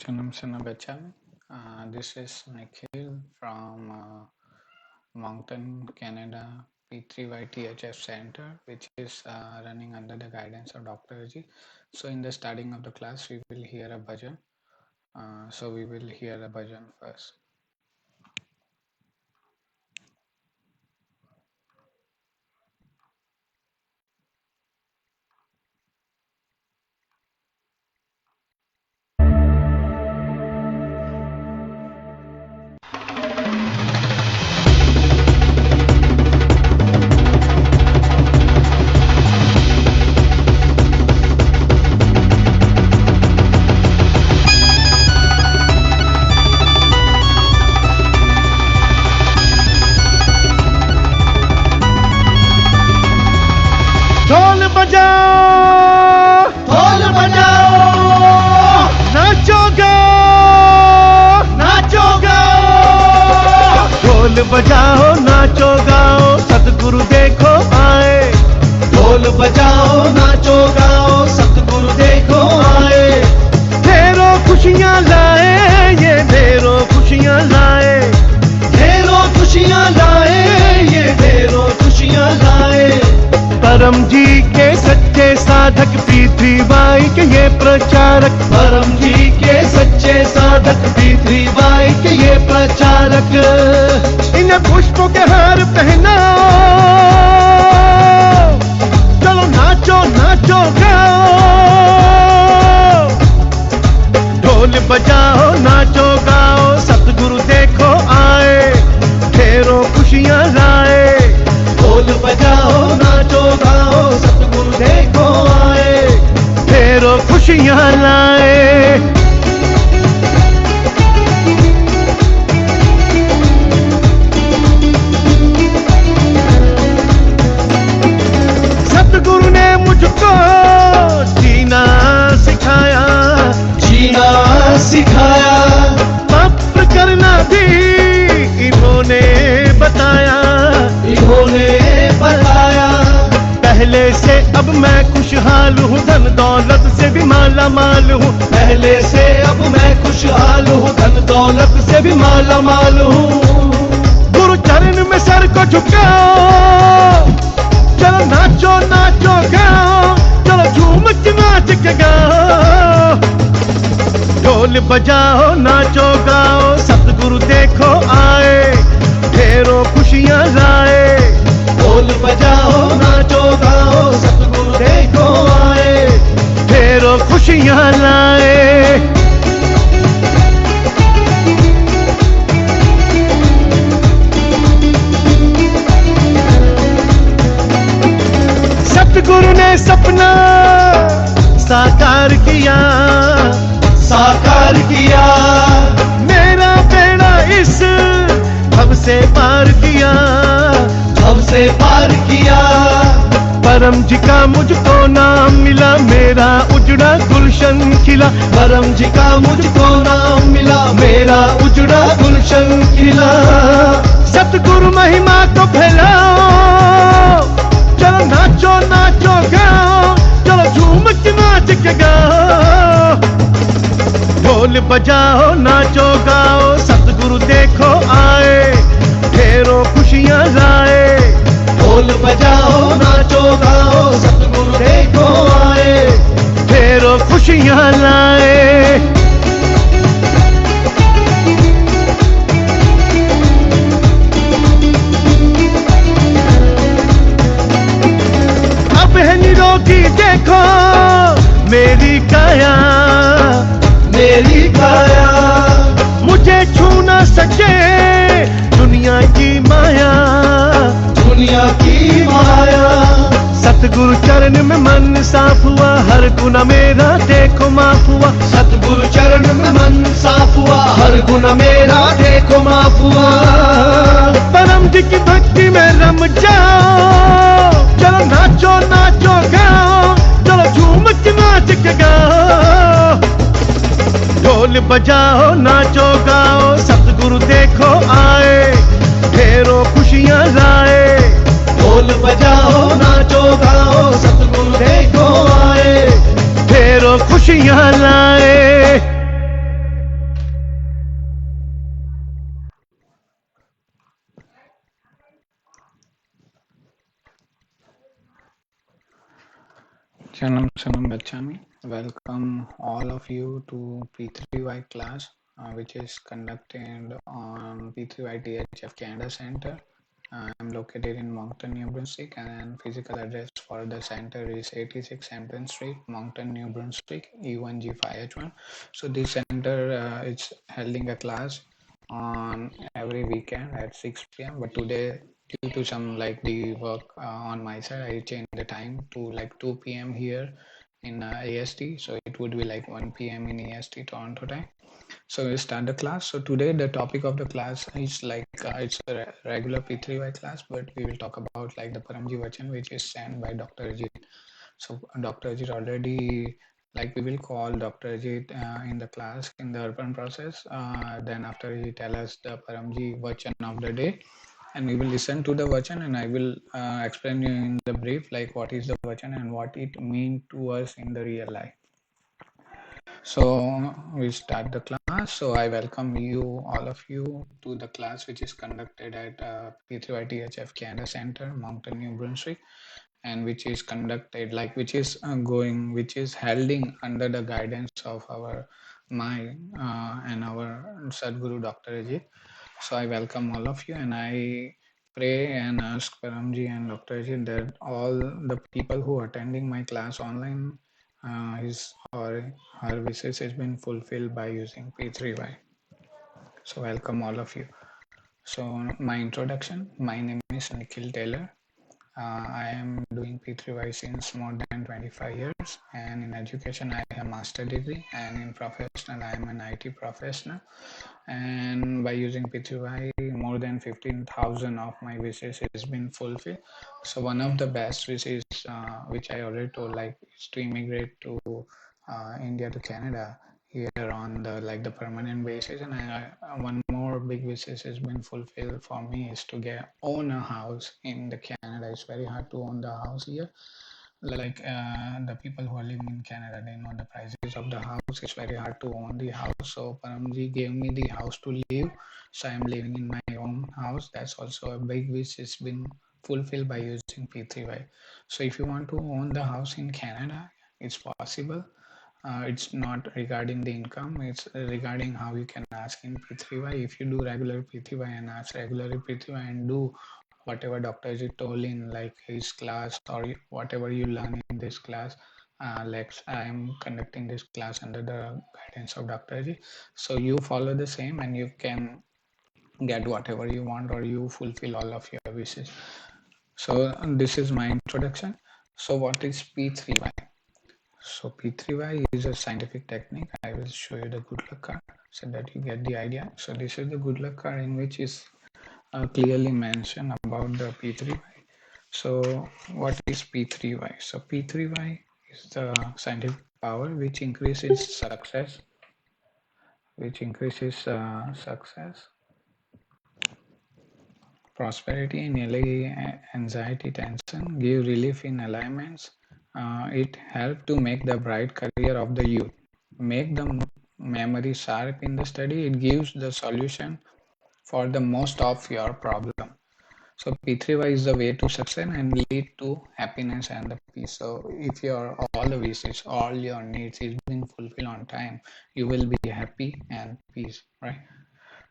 Chanam Gachami. This is Nikhil from Moncton, Canada, P3YTHF Center, which is running under the guidance of Dr. Ajit. So, in the starting of the class, we will hear a bhajan. So, we will hear a bhajan first. बजाओ नाचो गाओ सतगुरु देखो आए। ढोल बजाओ नाचो गाओ सतगुरु देखो आए। ढेरों खुशियाँ लाए ये ढेरों खुशियाँ लाए। ढेरों खुशियाँ लाए ये ढेरों खुशियाँ लाए। परम जी के सच्चे साधक P3Y के ये प्रचारक। परम जी के सच्चे साधक P3Y के ये प्रचारक। इन्हें पुष्पों के हार पहनाओ, चलो नाचो नाचो गाओ। ढोल बजाओ नाचो गाओ सतगुरु देखो आए। ढेरों खुशियाँ लाए। ढोल बजाओ नाचो गाओ सतगुरु देखो आए। ढेरों खुशियाँ लाए। सतगुरु ने मुझको जीना सिखाया। जीना सिखाया। पाप करना भी इन्होंने बताया। इन्होंने बताया। पहले से अब मैं खुशहाल हूँ, धन दौलत से भी माला माल हूँ। पहले से अब मैं खुशहाल हूँ, धन दौलत से भी माला माल हूँ। गुरु चरण में सर को झुकाओ, चलो नाचो नाचो गाओ। चलो झूम के नाच के गाओ। ढोल बजाओ नाचो गाओ सतगुरु देखो आए। ढेरों खुशियाँ लाए। ढोल बजाओ नाचो गाओ सतगुरु देखो आए। ढेरों खुशियाँ लाए। सतगुरु ने सपना साकार किया। साकार किया। मेरा बेड़ा इस भव से पार किया। भव से पार किया। परम जी का मुझको नाम मिला, मेरा उजड़ा गुलशन खिला। परम जी का मुझको नाम मिला, मेरा उजड़ा गुलशन खिला। सतगुरु महिमा को फैलाओ, चलो नाचो नाचो गाओ। चलो झूम के नाच के गाओ। ढोल बजाओ नाचो गाओ सतगुरु देखो आए। ढेरों खुशियाँ लाए। ढोल बजाओ नाचो गाओ सतगुरु देखो आए। ढेरों खुशियाँ लाए। अब है निरोगी देखो मेरी काया। मेरी काया। मुझे छू न सके दुनिया की माया। दुनिया की माया। सतगुरु चरण में मन साफ हुआ, हर गुना मेरा देखो माफ हुआ। सतगुरु चरण में मन साफ हुआ, हर गुना मेरा देखो माफ हुआ। परम जी की भक्ति में रम जाओ, चलो नाचो नाचो गाओ। चलो झूम के नाच के गाओ। ढोल बजाओ नाचो गाओ सतगुरु देखो आए। ढेरों खुशियाँ लाए। ढोल बजाओ नाचो गाओ सतगुरु देखो आए। ढेरों खुशियाँ लाए। Shanam Shanam Gachami. Welcome all of you to P3Y class, which is conducted on P3Y THF Canada Center. I'm located in Moncton, New Brunswick, and physical address for the center is 86 Hampton Street, Moncton, New Brunswick, E1G5H1. So this center is holding a class on every weekend at 6 p.m. But today, due to some like the work on my side, I changed the time to like 2 p.m. here in AST. So it would be like 1 p.m. in AST Toronto time. So we start the class. So today the topic of the class is like it's a regular P3Y class, but we will talk about like the Paramji Vachan, which is sent by Dr. Ajit. So Dr. Ajit already, like we will call Dr. Ajit in the class in the urban process. Then after he tell us the Paramji Vachan of the day, and we will listen to the Vachan, and I will explain you in the brief like what is the Vachan and what it means to us in the real life. So we start the class. So I welcome you, all of you, to the class which is conducted at P3Y THF Canada Center, Moncton, New Brunswick, and which is conducted like which is holding under the guidance of our and our Sadguru Dr. Ajit. So I welcome all of you, and I pray and ask Paramji and Dr. Ajit that all the people who are attending my class online, his or her wishes has been fulfilled by using P3Y. So welcome all of you. So my introduction, my name is Nikhil Taylor. I am doing P3Y since more than 25 years, and in education I have master degree, and in professional I am an IT professional. And by using P3Y, more than 15,000 of my wishes has been fulfilled. So one of the best wishes, which I already told, like, is to immigrate to India to Canada here on the like the permanent basis. And one more big wish has been fulfilled for me is to get own a house in the Canada. It's very hard to own the house here. Like the people who are living in Canada, they know the prices of the house. It's very hard to own the house. So Paramji gave me the house to live. So I'm living in my own house. That's also a big wish. It's been fulfilled by using P3Y. So if you want to own the house in Canada, it's possible. It's not regarding the income, it's regarding how you can ask in P3Y. If you do regular P3Y and ask regular P3Y and do whatever Dr. Ji told in like his class or whatever you learn in this class, like I am conducting this class under the guidance of Dr. Ji. So you follow the same and you can get whatever you want or you fulfill all of your wishes. So this is my introduction. So what is P3Y? So P3Y is a scientific technique. I will show you the good luck card so that you get the idea. So this is the good luck card in which is clearly mentioned about the P3Y. So what is P3Y? So P3Y is the scientific power which increases success, prosperity in anxiety, tension, give relief in alignments. It helps to make the bright career of the youth, make the memory sharp in the study. It gives the solution for the most of your problem. So P3Y is the way to success and lead to happiness and the peace. So if your all the wishes, all your needs is being fulfilled on time, you will be happy and peace, right?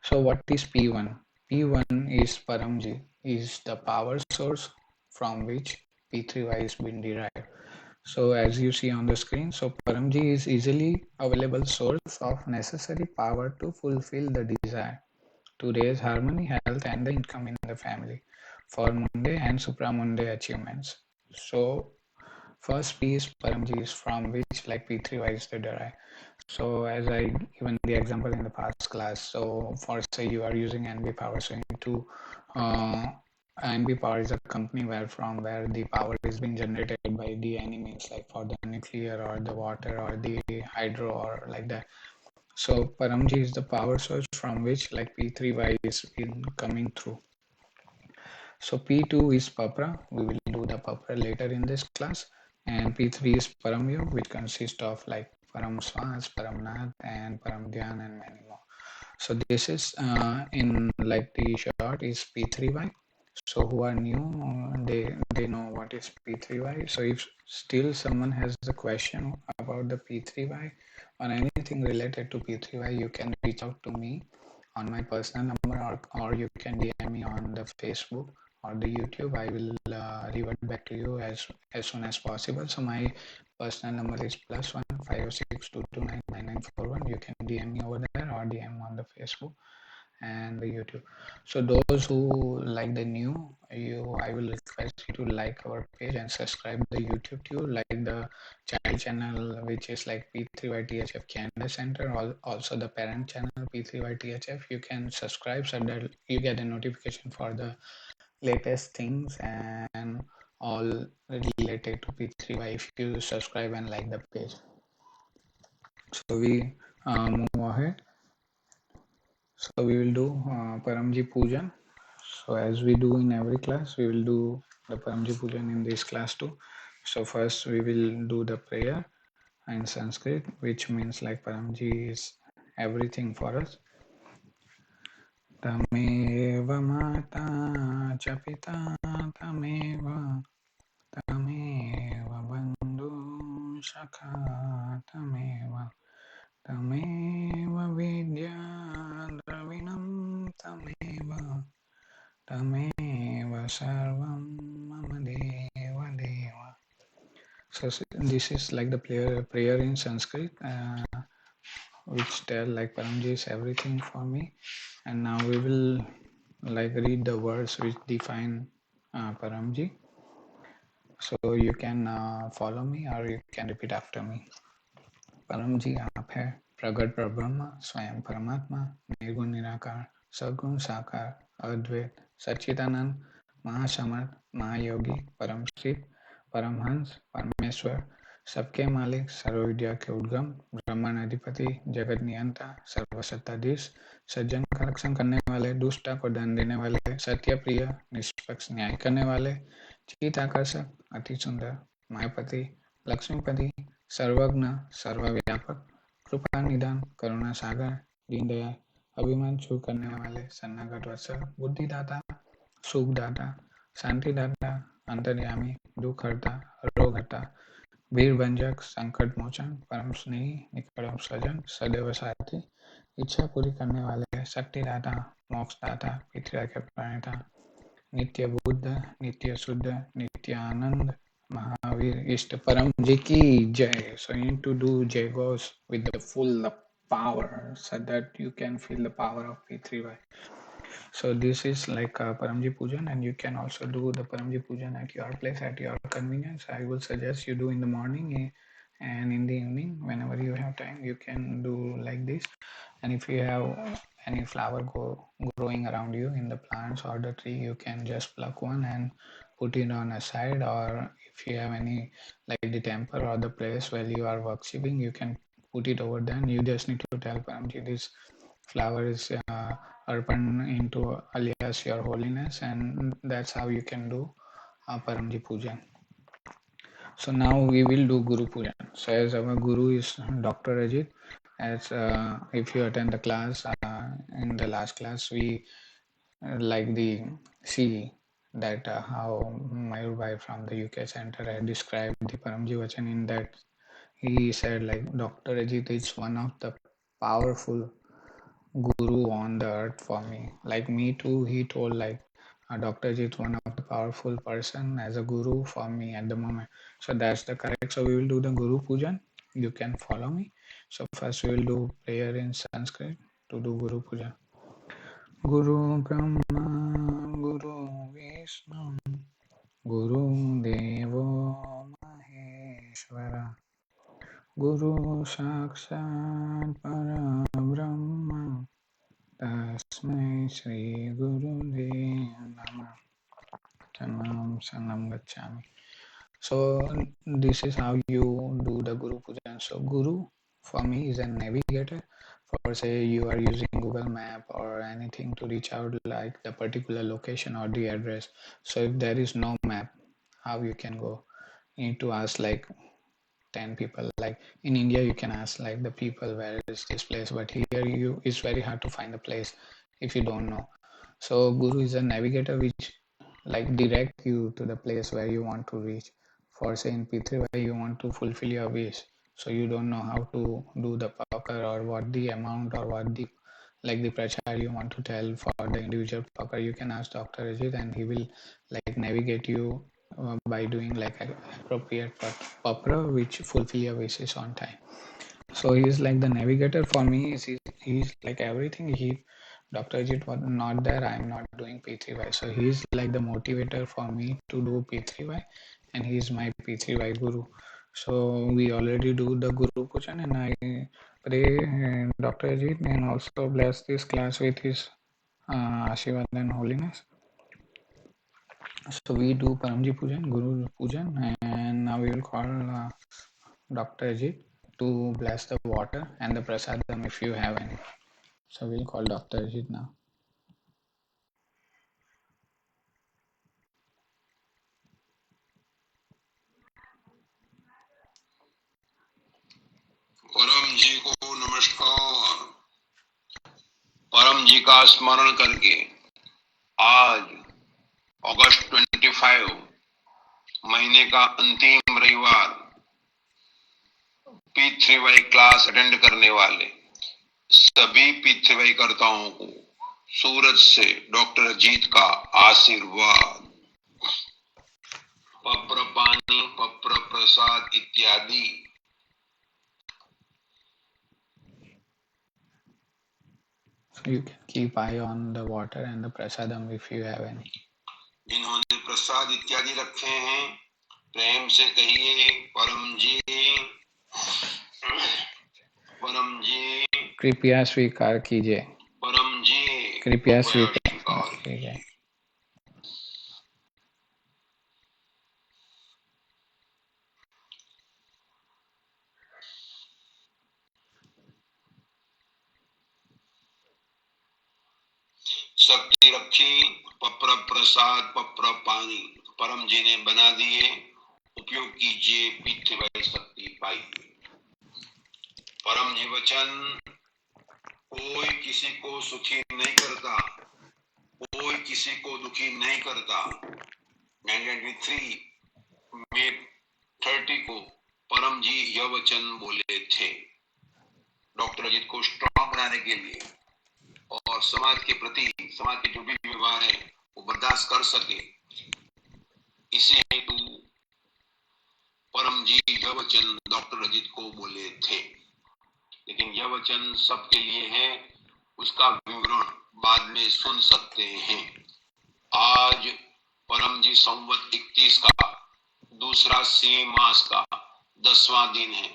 So what is P1? P1 is Paramji, is the power source from which P3Y is being derived. So as you see on the screen, so Paramji is easily available source of necessary power to fulfill the desire, to raise harmony, health, and the income in the family for Munde and supra-Munde achievements. So first P is Paramji is from which like P3Y is derived. So as I given the example in the past class, so for say you are using NB Power, so into NB Power is a company where the power is being generated by the any means like for the nuclear or the water or the hydro or like that. So Paramji is the power source from which like P3Y is been coming through. So P2 is Papra. We will do the Papra later in this class. And P3 is Paramyo, which consists of like Param Swaz, Paramnath, and Param Dhyan, and many more. So this is in like the short is P3Y. So who are new, they know what is P3Y. So if still someone has a question about the P3Y or anything related to P3Y, you can reach out to me on my personal number, or you can DM me on the Facebook or the YouTube. I will revert back to you as soon as possible. So my personal number is +1 506 229 9941. You can DM me over there or DM on the Facebook and the YouTube. So those who like the new, I will request you to like our page and subscribe the YouTube too, like the child channel which is like P3YTHF Canada Center, also the parent channel P3YTHF. You can subscribe so that you get a notification for the latest things and all related to P3Y if you subscribe and like the page. So we move ahead. So we will do Paramji Pujan. So as we do in every class, we will do the Paramji Pujan in this class too. So first we will do the prayer in Sanskrit, which means like Paramji is everything for us. Tameva mata cha pita tameva bandhu shakha tameva vidya dravinam tameva sarvam mama deva deva. So this is like the prayer in Sanskrit, which tell like Paramji is everything for me. And now we will like read the words which define Paramji. So you can follow me or you can repeat after me. परम जी आप है प्रगट परब्रह्म स्वयं परमात्मा निर्गुण निराकार सगुण साकार अद्वैत सच्चिदानंद महासमर्थ महायोगी परम स्थित परमहंस परमेश्वर सबके मालिक सर्वविद्या के उद्गम ब्रह्मांड अधिपति जगत नियंता सर्वसत्ताधीश सज्जन का रक्षण करने वाले दुष्टा को दंड देने वाले सत्य प्रिय निष्पक्ष न्याय करने वाले चित आकर्षक अति सुंदर मायापति लक्ष्मीपति सर्वज्ञ सर्वव्यापक कृपा निदान करुणा सागर दीनदयाल अभिमान छू करने वाले सन्नागत वत्सल बुद्धिदाता सुखदाता शांतिदाता अंतर्यामी दुख हरता रोग हरता वीर भंजक संकट मोचन परम स्नेही निकटम सजन सदैव साथी इच्छा पूरी करने वाले शक्तिदाता मोक्षदाता पितृ के प्रणेता नित्य बुद्ध नित्य शुद्ध नित्य आनंद Mahavir Ishta Paramji ki Jai. So you need to do Jai Ghosh with the full power so that you can feel the power of P3Y. So this is like Paramji Pujan, and you can also do the Paramji Pujan at your place, at your convenience. I will suggest you do in the morning and in the evening. Whenever you have time, you can do like this. And if you have any flower growing around you in the plants or the tree, you can just pluck one and put it on a side, or if you have any like the temple or the place where you are worshipping, you can put it over there, and you just need to tell Paramji this flower is urban into alias your holiness, and that's how you can do Paramji Pujan. So now we will do Guru Pujan. So as our Guru is Dr. Ajit, as if you attend the class, in the last class we like the see that how Mayur Bhai from the UK center had described the Paramji Vachan, in that he said like Dr. Ajit is one of the powerful guru on the earth for me. Like me too, he told like Dr. Ajit one of the powerful person as a guru for me at the moment. So that's the correct. So we will do the Guru Pujan. You can follow me. So first we will do prayer in Sanskrit to do Guru Pujan. Guru Brahma, Guru Vishnu, Guru Devo Maheshwara, Guru Sakshat Parabrahma, Tasmai Shri Guru Namah. Sanam Gacchami. So this is how you do the Guru Pujan. So Guru for me is a navigator. For say you are using Google Map or anything to reach out like the particular location or the address. So if there is no map, how you can go? You need to ask like 10 people. Like in India, you can ask like the people where is this place, but here it's very hard to find the place if you don't know. So Guru is a navigator which like direct you to the place where you want to reach. For say in P3Y you want to fulfill your wish, so you don't know how to do the pucker or what the amount or what the like the pressure you want to tell for the individual pucker. You can ask Dr. Ajit and he will like navigate you by doing like appropriate pucker which fulfill your wishes on time. So he's like the navigator for me. He's like everything. Dr. Ajit was not there. I'm not doing P3Y. So he's like the motivator for me to do P3Y, and he's my P3Y guru. So we already do the Guru Pujan, and I pray Dr. Ajit and also bless this class with his Ashirwad and holiness. So we do Paramji Pujan, Guru Pujan, and now we will call Dr. Ajit to bless the water and the prasadam if you have any. So we'll call Dr. Ajit now. परम जी को नमस्कार। परम जी का स्मरण करके आज अगस्त 25 महीने का अंतिम रविवार P3Y क्लास अटेंड करने वाले सभी P3Y कर्ताओं को सूरत से डॉक्टर अजीत का आशीर्वाद। पप्र पानी, पप्र प्रसाद इत्यादि So you can keep eye on the water and the prasadam if you have any. जिन्होंने प्रसाद इत्यादि रखे हैं प्रेम से कहिए परम जी, परम जी कृपया स्वीकार कीजिए, परम जी कृपया स्वीकार कीजिए। शक्ति रखी, पप्र प्रसाद पप्र पानी परम जी ने बना दिए, उपयोग कीजिए, P3Y शक्ति पाइए। परम जी वचन, कोई किसी को सुखी नहीं करता, कोई किसी को दुखी नहीं करता। 1993 में 30 को परम जी यह वचन बोले थे डॉक्टर अजीत को स्ट्रॉन्ग बनाने के लिए और समाज के प्रति, समाज के जो भी व्यवहार है वो बर्दाश्त कर सके, इसे हेतु परम जी यह वचन डॉक्टर अजीत को बोले थे। लेकिन यह वचन सबके लिए है, उसका विवरण बाद में सुन सकते हैं। आज परम जी संवत 31 का दूसरा सी मास का 10वां दिन है।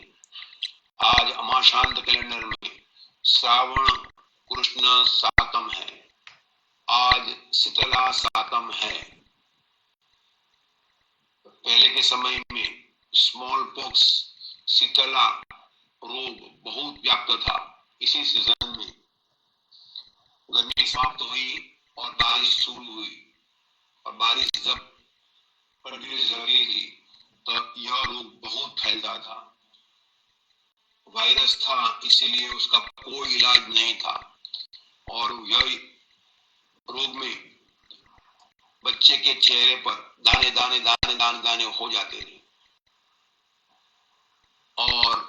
आज अमाशांत कैलेंडर में श्रावण कृष्ण सातम है, आज शीतला सातम है। पहले के समय में स्मॉल पॉक्स शीतला रोग बहुत व्याप्त था। इसी सीजन में गर्मी समाप्त हुई और बारिश शुरू हुई, और बारिश जब कंटिन्यूस हो रही थी तो यह रोग बहुत फैलता था। वायरस था, इसीलिए उसका कोई इलाज नहीं था, और यह रोग में बच्चे के चेहरे पर दाने दाने दाने दाने दाने हो जाते थे, और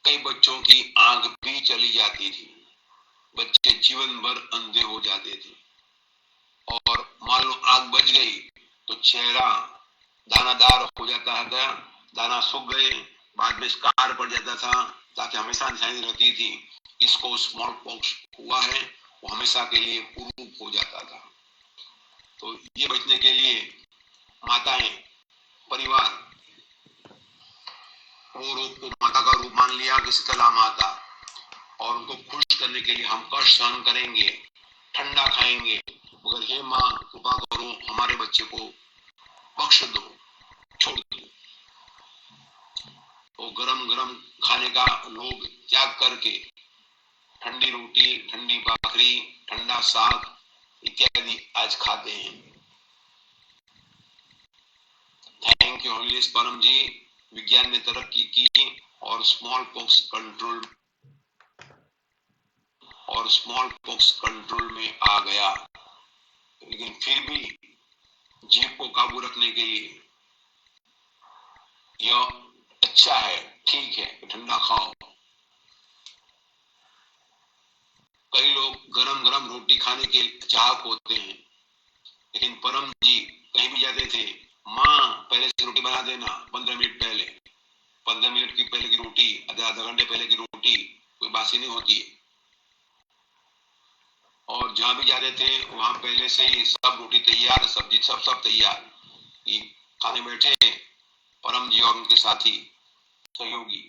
कई बच्चों की आंख भी चली जाती थी। बच्चे जीवन भर अंधे हो जाते थे, और मान लो आंख बच गई तो चेहरा दानादार हो जाता था, दाना सूख गए, बाद में स्कार पड़ जाता था, ताकि हमेशा निशानी रहती थी इसको स्मॉल पॉक्स हुआ है, वो हमेशा के लिए कुरूप हो जाता था। तो ये बचने के लिए माताएं, परिवार वो रोग को माता का रूप मान लिया कि शीतला माता, और उनको खुश करने के लिए हम कष्ट सहन करेंगे, ठंडा खाएंगे, मगर हे माँ कृपा करो हमारे बच्चे को बख्श दो, छोड़ दो। तो गरम गरम खाने का लोग त्याग करके ठंडी रोटी, ठंडी भाखरी, ठंडा साग इत्यादि आज खाते हैं। थैंक यू होलीनेस परम जी, विज्ञान ने तरक्की की और स्मॉल पॉक्स कंट्रोल में आ गया। लेकिन फिर भी जीभ को काबू रखने के लिए यह अच्छा है, ठीक है, ठंडा खाओ। कई लोग गरम गरम रोटी खाने के चाहक होते हैं, लेकिन परम जी कहीं भी जाते थे, माँ पहले से रोटी बना देना, 15 मिनट पहले, 15 मिनट की पहले की रोटी, आधा घंटे पहले की रोटी कोई बासी नहीं होती है। और जहां भी जाते थे वहां पहले से ही सब रोटी तैयार, सब्जी सब तैयार। खाने बैठे परम जी और उनके साथी सहयोगी,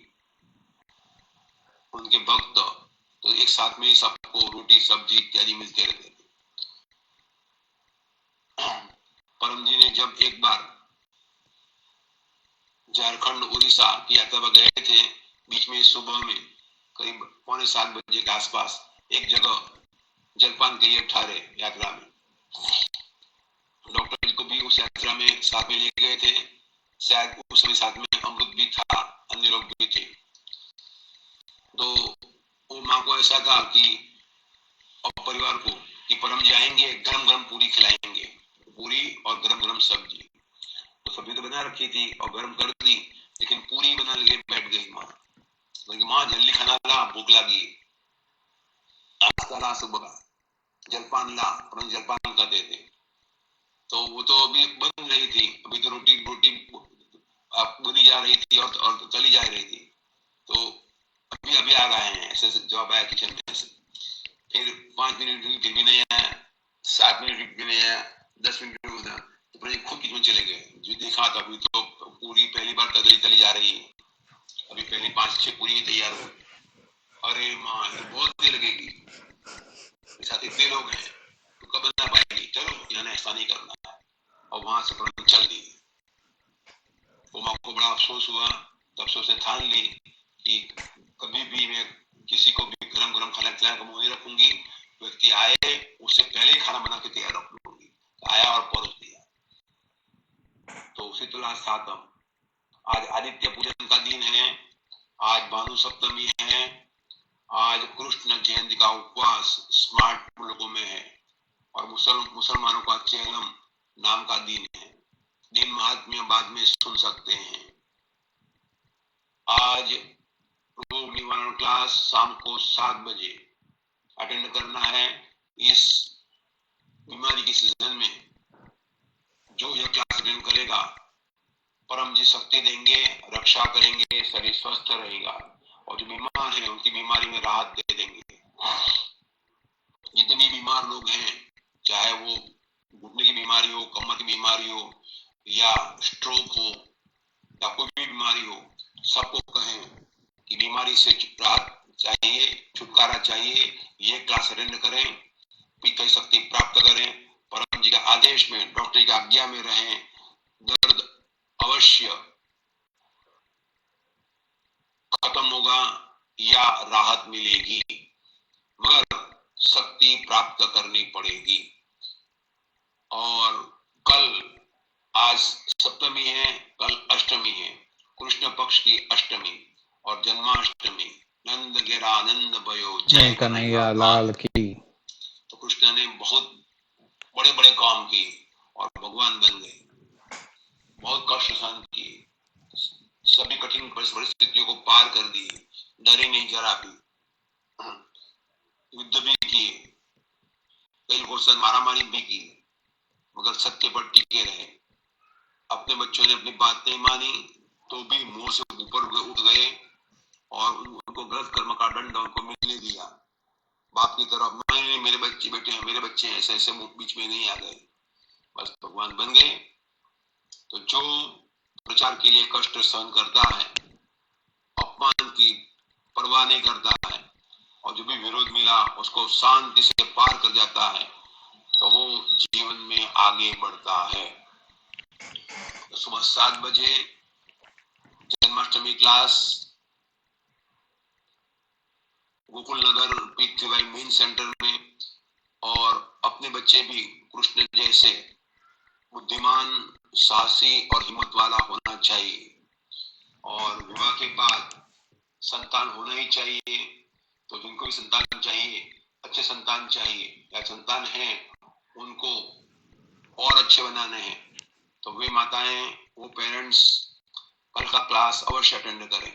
उनके भक्त, तो एक साथ में ही सबको रोटी सब्जी इत्यादि मिलते रहते थे। परम जी ने जब एक बार झारखंड उड़ीसा की यात्रा पर गए थे, बीच में सुबह में करीब 6:45 के आसपास एक जगह जलपान के लिए ठहरे यात्रा में। डॉक्टर जी को भी उस यात्रा में साथ में ले गए थे, शायद उस समय साथ में अमृत भी था, अन्य लोग भी थे। तो वो माँ को ऐसा था कि और परिवार को कि परम जी आएंगे, गरम गरम पूरी खिलाएंगे, पूरी और गरम गरम सब्जी। तो सब्जी तो बना रखी थी और गरम कर दी, लेकिन पूरी बना के बैठ गई माँ। माँ जल्दी खाना ला, भूख लगी, नाश्ता ला, सुबह का जलपान ला, परम जलपान करते थे। तो वो तो अभी बन रही थी, अभी तो रोटी बनी जा रही थी और चली जा रही थी। तो अभी अभी आ रहे हैं, ऐसे जवाब आया किचन में से। फिर 5 मिनट फिर भी नहीं आया, 7 मिनट भी नहीं आया, 10 मिनट में होता तो खुद किचन चले गए। जो देखा था अभी तो पूरी पहली बार चली जा रही है, अभी पहली 5-6 पूरी तैयार हो। अरे माँ ये बहुत देर लगेगी, साथ इतने लोग हैं तो कब बना पाएगी, चलो यहाँ ऐसा नहीं करना है। और वहां से परम चल दी। वो माँ को बड़ा अफसोस हुआ, तो अफसोस ने ठान ली कि कभी भी मैं किसी को भी गरम गरम खाना खिलाने का मुंह नहीं रखूंगी, व्यक्ति आए उससे पहले ही खाना बना के तैयार रख लूंगी। आया और परोस दिया। तो उसी तुला सातम, आज आदित्य पूजन का दिन है, आज भानु सप्तमी है, आज कृष्ण जयंती का उपवास स्मार्ट मुल्कों में है, और मुसलमानों का चेलम नाम का दिन है। दिन महात्म्य बाद में सुन सकते हैं। आज रोग निवारण क्लास शाम को 7 बजे अटेंड करना है। इस बीमारी के सीजन में जो यह क्लास अटेंड करेगा, परम जी शक्ति देंगे, रक्षा करेंगे, शरीर स्वस्थ रहेगा, और जो बीमार है उनकी बीमारी में राहत दे देंगे। जितने बीमार लोग हैं, चाहे वो घुटने की बीमारी हो, कमर की बीमारी हो, या स्ट्रोक हो, या कोई भी बीमारी हो, सबको कहें कि बीमारी से राहत चाहिए, छुटकारा चाहिए, ये क्लास अटेंड करें, पिता शक्ति प्राप्त करें, परम जी का आदेश में, डॉक्टर की आज्ञा में रहें। दर्द अवश्य खत्म होगा या राहत मिलेगी, मगर शक्ति प्राप्त करनी पड़ेगी। और कल, आज सप्तमी है, कल अष्टमी है, कृष्ण पक्ष की अष्टमी और जन्माष्टमी। नंद गेरा आनंद भयो, जय कन्हैया लाल की। तो कृष्ण ने बहुत बड़े बड़े काम किए और भगवान बन गए, बहुत कष्ट सहन किए, सभी कठिन परिस्थितियों को पार कर दिए, डरे नहीं जरा भी, युद्ध भी किए, कई लोगों से मारामारी भी की, मगर सत्य पर टिके रहे। अपने बच्चों ने अपनी बात नहीं मानी तो भी मुंह से ऊपर उठ गए और उनको गलत कर्म का दंड उनको मिलने दिया। बाप की तरफ, नहीं मेरे बच्चे बेटे हैं, मेरे बच्चे हैं, ऐसे ऐसे बीच में नहीं आ गए, बस भगवान बन गए। तो जो प्रचार के लिए कष्ट सहन करता है, अपमान की परवाह नहीं करता है, और जो भी विरोध मिला उसको शांति से पार कर जाता है, तो वो जीवन में आगे बढ़ता है। तो सुबह 7 बजे जन्माष्टमी क्लास गोकुल नगर P3Y मेन सेंटर में, और अपने बच्चे भी कृष्ण जैसे बुद्धिमान, साहसी और हिम्मत वाला होना चाहिए। और विवाह के बाद संतान होना ही चाहिए। तो जिनको भी संतान चाहिए, अच्छे संतान चाहिए या संतान है, उनको और अच्छे बनाने हैं तो वे माताएं, वो पेरेंट्स कल का क्लास अवश्य अटेंड करें।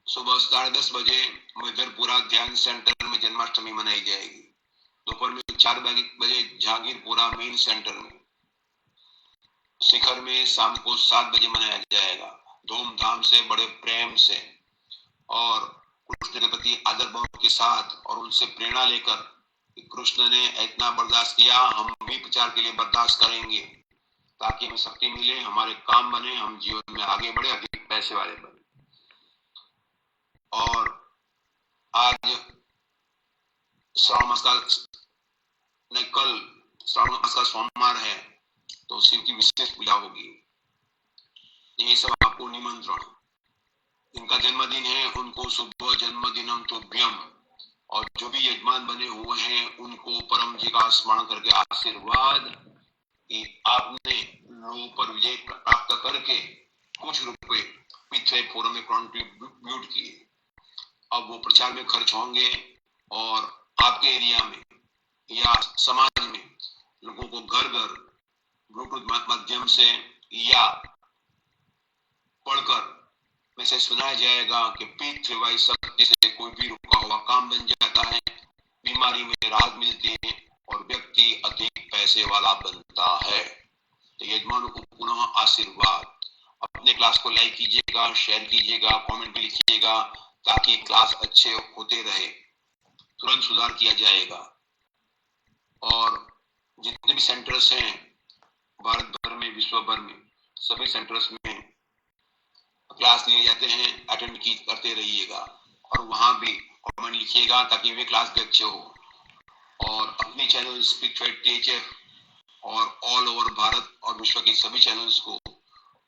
सुबह 10:30 बजे मधरपुरा ध्यान सेंटर में जन्माष्टमी मनाई जाएगी। दोपहर में 4 बजे जहांगीरपुरा मेन सेंटर में, शिखर में शाम को 7 बजे मनाया जाएगा, धूमधाम से, बड़े प्रेम से और कृष्ण के प्रति आदर भाव के साथ और उनसे प्रेरणा लेकर कि कृष्ण ने इतना बर्दाश्त किया, हम भी प्रचार के लिए बर्दाश्त करेंगे ताकि हमें शक्ति मिले, हमारे काम बने, हम जीवन में आगे बढ़े, अधिक पैसे वाले बने। और आज श्रावण मास का नहीं, कल श्रावण मास का सोमवार है तो शिव की विशेष पूजा होगी। ये सब आपको निमंत्रण। जिनका जन्मदिन है उनको शुभ जन्मदिनम तुभ्यम, और जो भी यजमान बने हुए हैं उनको परम जी का स्मरण करके आशीर्वाद कि आपने लोगों पर विजय प्राप्त करके कुछ रुपए P3Y फोरम में कंट्रीब्यूट किए। अब वो प्रचार में खर्च होंगे और आपके एरिया में या समाज में लोगों को घर घर ब्लूटूथ माध्यम से या पढ़कर मैसेज सुनाया जाएगा कि P3Y शक्ति से कोई भी रुका हुआ काम बन जाता है, बीमारी में राहत मिलती है और व्यक्ति अधिक पैसे वाला बनता है। तो यजमानों को पुनः आशीर्वाद। अपने क्लास को लाइक कीजिएगा, शेयर कीजिएगा, कमेंट भी लिखिएगा ताकि क्लास अच्छे होते रहे, तुरंत सुधार किया जाएगा। और जितने भी सेंटर्स हैं भारत भर में, विश्व भर में, सभी सेंटर्स में क्लास लिए जाते हैं, अटेंड करते रहिएगा और वहां भी कमेंट लिखिएगा ताकि वे क्लास भी अच्छे हो। और अपनी चैनल P3Y टीचर और ऑल ओवर भारत और विश्व के सभी चैनल्स को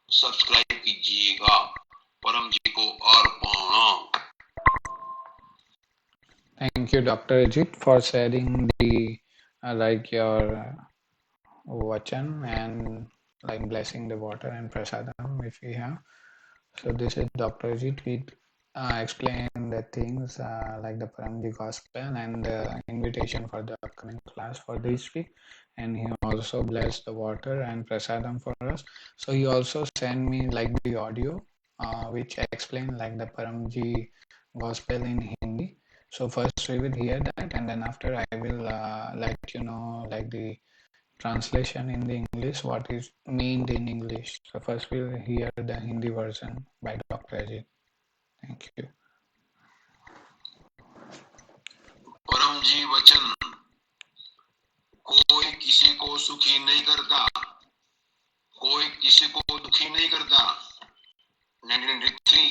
सब्सक्राइब कीजिएगा। परम जी को अर्पण। Thank you, Dr. Ajit, for sharing the like your vachan and like blessing the water and prasadam if we have. So this is Dr. Ajit. We explain the things like the Paramji Gospel and the invitation for the upcoming class for this week. And he also blessed the water and prasadam for us. So he also sent me like the audio which explain like the Paramji Gospel in Hindi. So first we will hear that, and then after I will let you know like the translation in the English, what is meant in English. So first we'll hear the Hindi version by Dr. Ajit. Thank you. परम जी वचन, कोई किसी को सुखी नहीं करता, कोई किसी को दुखी नहीं करता। 1993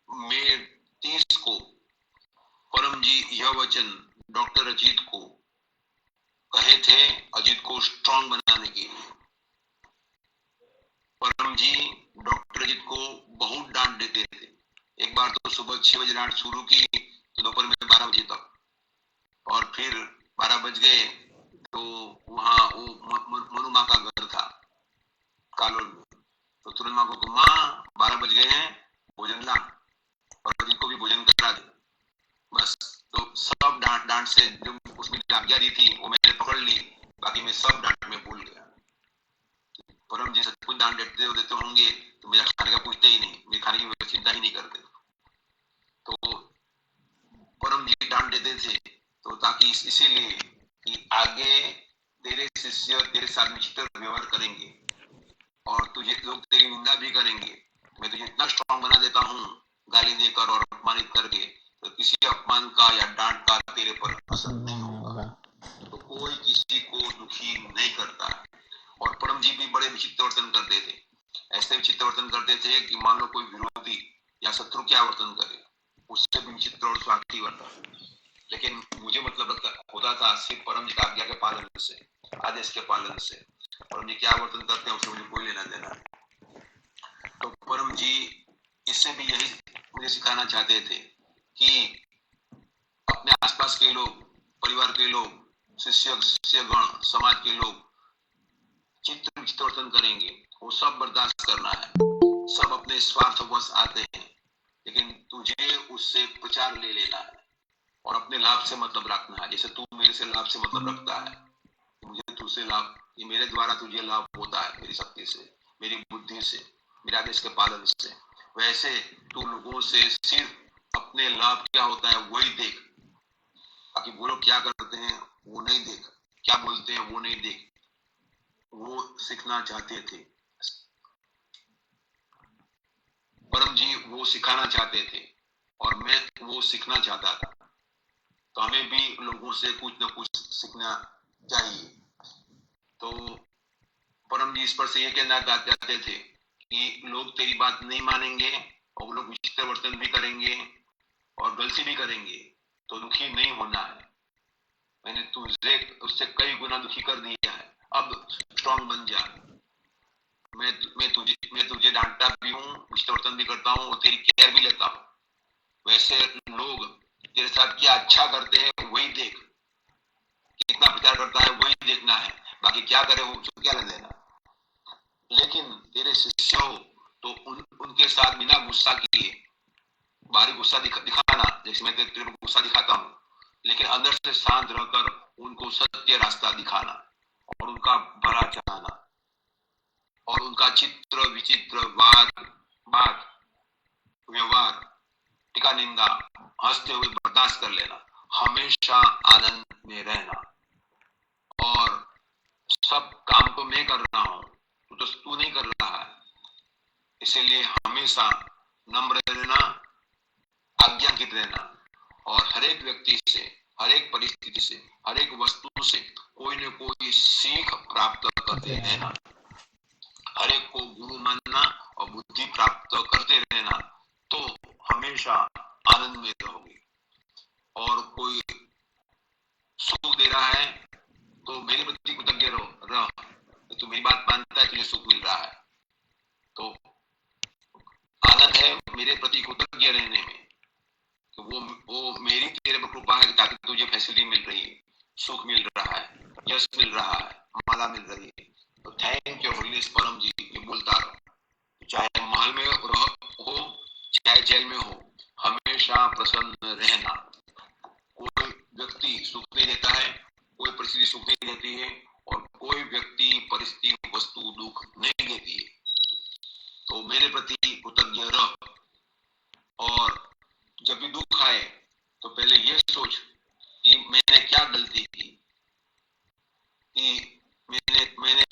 मई 30 को परम जी यह वचन डॉक्टर अजीत को कहे थे, अजीत को स्ट्रॉन्ग बनाने के लिए। परम जी डॉक्टर अजीत को बहुत डांट देते थे। एक बार तो सुबह 6 बजे डांट शुरू की तो दोपहर में 12 बजे तक, और फिर 12 बज गए तो वहां वो मनु माँ का घर था कालोल में, तो तुरंत माँ को माँ 12 बज गए हैं, भोजन ला और अजीत को भी भोजन करा दे। बस तो सब डांट से जो उसमें आज्ञा दी थी वो मैंने पकड़ ली, बाकी मैं सब डांट में भूल गया। परम जी सब कुछ डांट देते होंगे तो मेरा खाने का पूछते ही नहीं, मेरे खाने की चिंता ही नहीं करते। तो परम जी डांट देते थे तो ताकि इसीलिए कि आगे तेरे शिष्य तेरे साथ विचित्र व्यवहार करेंगे और तुझे लोग तेरी निंदा भी करेंगे। मैं तुझे इतना स्ट्रॉन्ग बना देता हूँ गाली देकर और अपमानित करके, तो किसी अपमान का या डांट का तेरे पर असर नहीं होगा। तो कोई किसी को दुखी नहीं करता। और परम जी भी बड़े विचित्र वर्तन करते थे, ऐसे विचित्र वर्तन करते थे कि मान लो कोई विरोधी या शत्रु क्या वर्तन करे, उससे भी विचित्र और स्वार्थी वर्तन। लेकिन मुझे मतलब होता था सिर्फ परम जी का आज्ञा के पालन से, आदेश के पालन से। परम जी क्या वर्तन करते हैं उससे मुझे कोई लेना देना नहीं। तो परम जी इससे भी यही मुझे सिखाना चाहते थे कि अपने आसपास के लोग, परिवार के लोग, शिष्यगण, समाज के लोग चित्र वर्तन करेंगे, वो सब बर्दाश्त करना है। सब अपने स्वार्थवश आते हैं, लेकिन तुझे उससे प्रचार ले लेना है और अपने लाभ से मतलब रखना है। जैसे तू मेरे से लाभ से मतलब रखता है, मुझे तुझसे लाभ, ये मेरे द्वारा तुझे लाभ होता है, मेरी शक्ति से, मेरी बुद्धि से, मेरे आदेश के पालन से। वैसे तू लोगों से सिर्फ अपने लाभ क्या होता है वही देख, बाकी वो लोग क्या करते हैं वो नहीं देख, क्या बोलते हैं वो नहीं देख। वो सीखना चाहते थे, परम जी वो सिखाना चाहते थे और मैं वो सीखना चाहता था। तो हमें भी लोगों से कुछ न कुछ सीखना चाहिए। तो परम जी इस पर से ये कहना चाहते थे कि लोग तेरी बात नहीं मानेंगे और लोग विचित्र वर्तन भी करेंगे और गलती भी करेंगे, तो दुखी नहीं होना है। मैंने तुझे उससे कई गुना दुखी कर दिया है, अब स्ट्रॉन्ग बन जा। मैं तुझे डांटता भी हूँ, विचित्र वर्तन भी करता हूँ और तेरी केयर भी लेता हूँ। वैसे लोग तेरे साथ क्या अच्छा करते हैं वही देख, कितना प्रचार करता है वही देखना है, बाकी क्या करे वो क्या लेना। लेकिन तेरे शिष्य हो तो उनके साथ बिना गुस्सा किए, बाहरी गुस्सा दिखाना, जैसे मैं तेरे को गुस्सा दिखाता हूँ, लेकिन अंदर से शांत रहकर उनको सत्य रास्ता दिखाना और उनका भला चाहना और उनका चित्र विचित्र बात व्यवहार टीका निंदा हंसते हुए बर्दाश्त कर लेना, हमेशा आनंद में रहना। और सब काम तो मैं कर रहा हूँ, तू नहीं कर रहा है, इसलिए हमेशा नम्र रहना, आज्ञाचित रहना और हर एक व्यक्ति से, हर एक परिस्थिति से, हर एक वस्तु से कोई न कोई सीख प्राप्त करते रहना, हर एक को गुरु मानना और बुद्धि प्राप्त करते रहना, तो हमेशा आनंद में रहोगे। और कोई सुख दे रहा है तो मेरे प्रति कृतज्ञ रह, तो मेरी बात मानता है, तुझे सुख मिल रहा है, तो आनंद है मेरे प्रति कृतज्ञ रहने में। तो वो मेरी तेरे पर कृपा है ताकि तुझे फैसिलिटी मिल रही है, सुख मिल रहा है, यश मिल रहा है, माला मिल रही है। तो थैंक यू होलीनेस परम जी, ये बोलता रहो, चाहे महल में हो चाहे जेल में हो, हमेशा प्रसन्न रहना। कोई व्यक्ति सुख नहीं देता है, कोई परिस्थिति सुख नहीं देती है और कोई व्यक्ति परिस्थिति वस्तु दुख नहीं देती है, तो मेरे प्रति कृतज्ञ रह। और जब भी दुख आए तो पहले ये सोच कि मैंने क्या गलती की, कि मैंने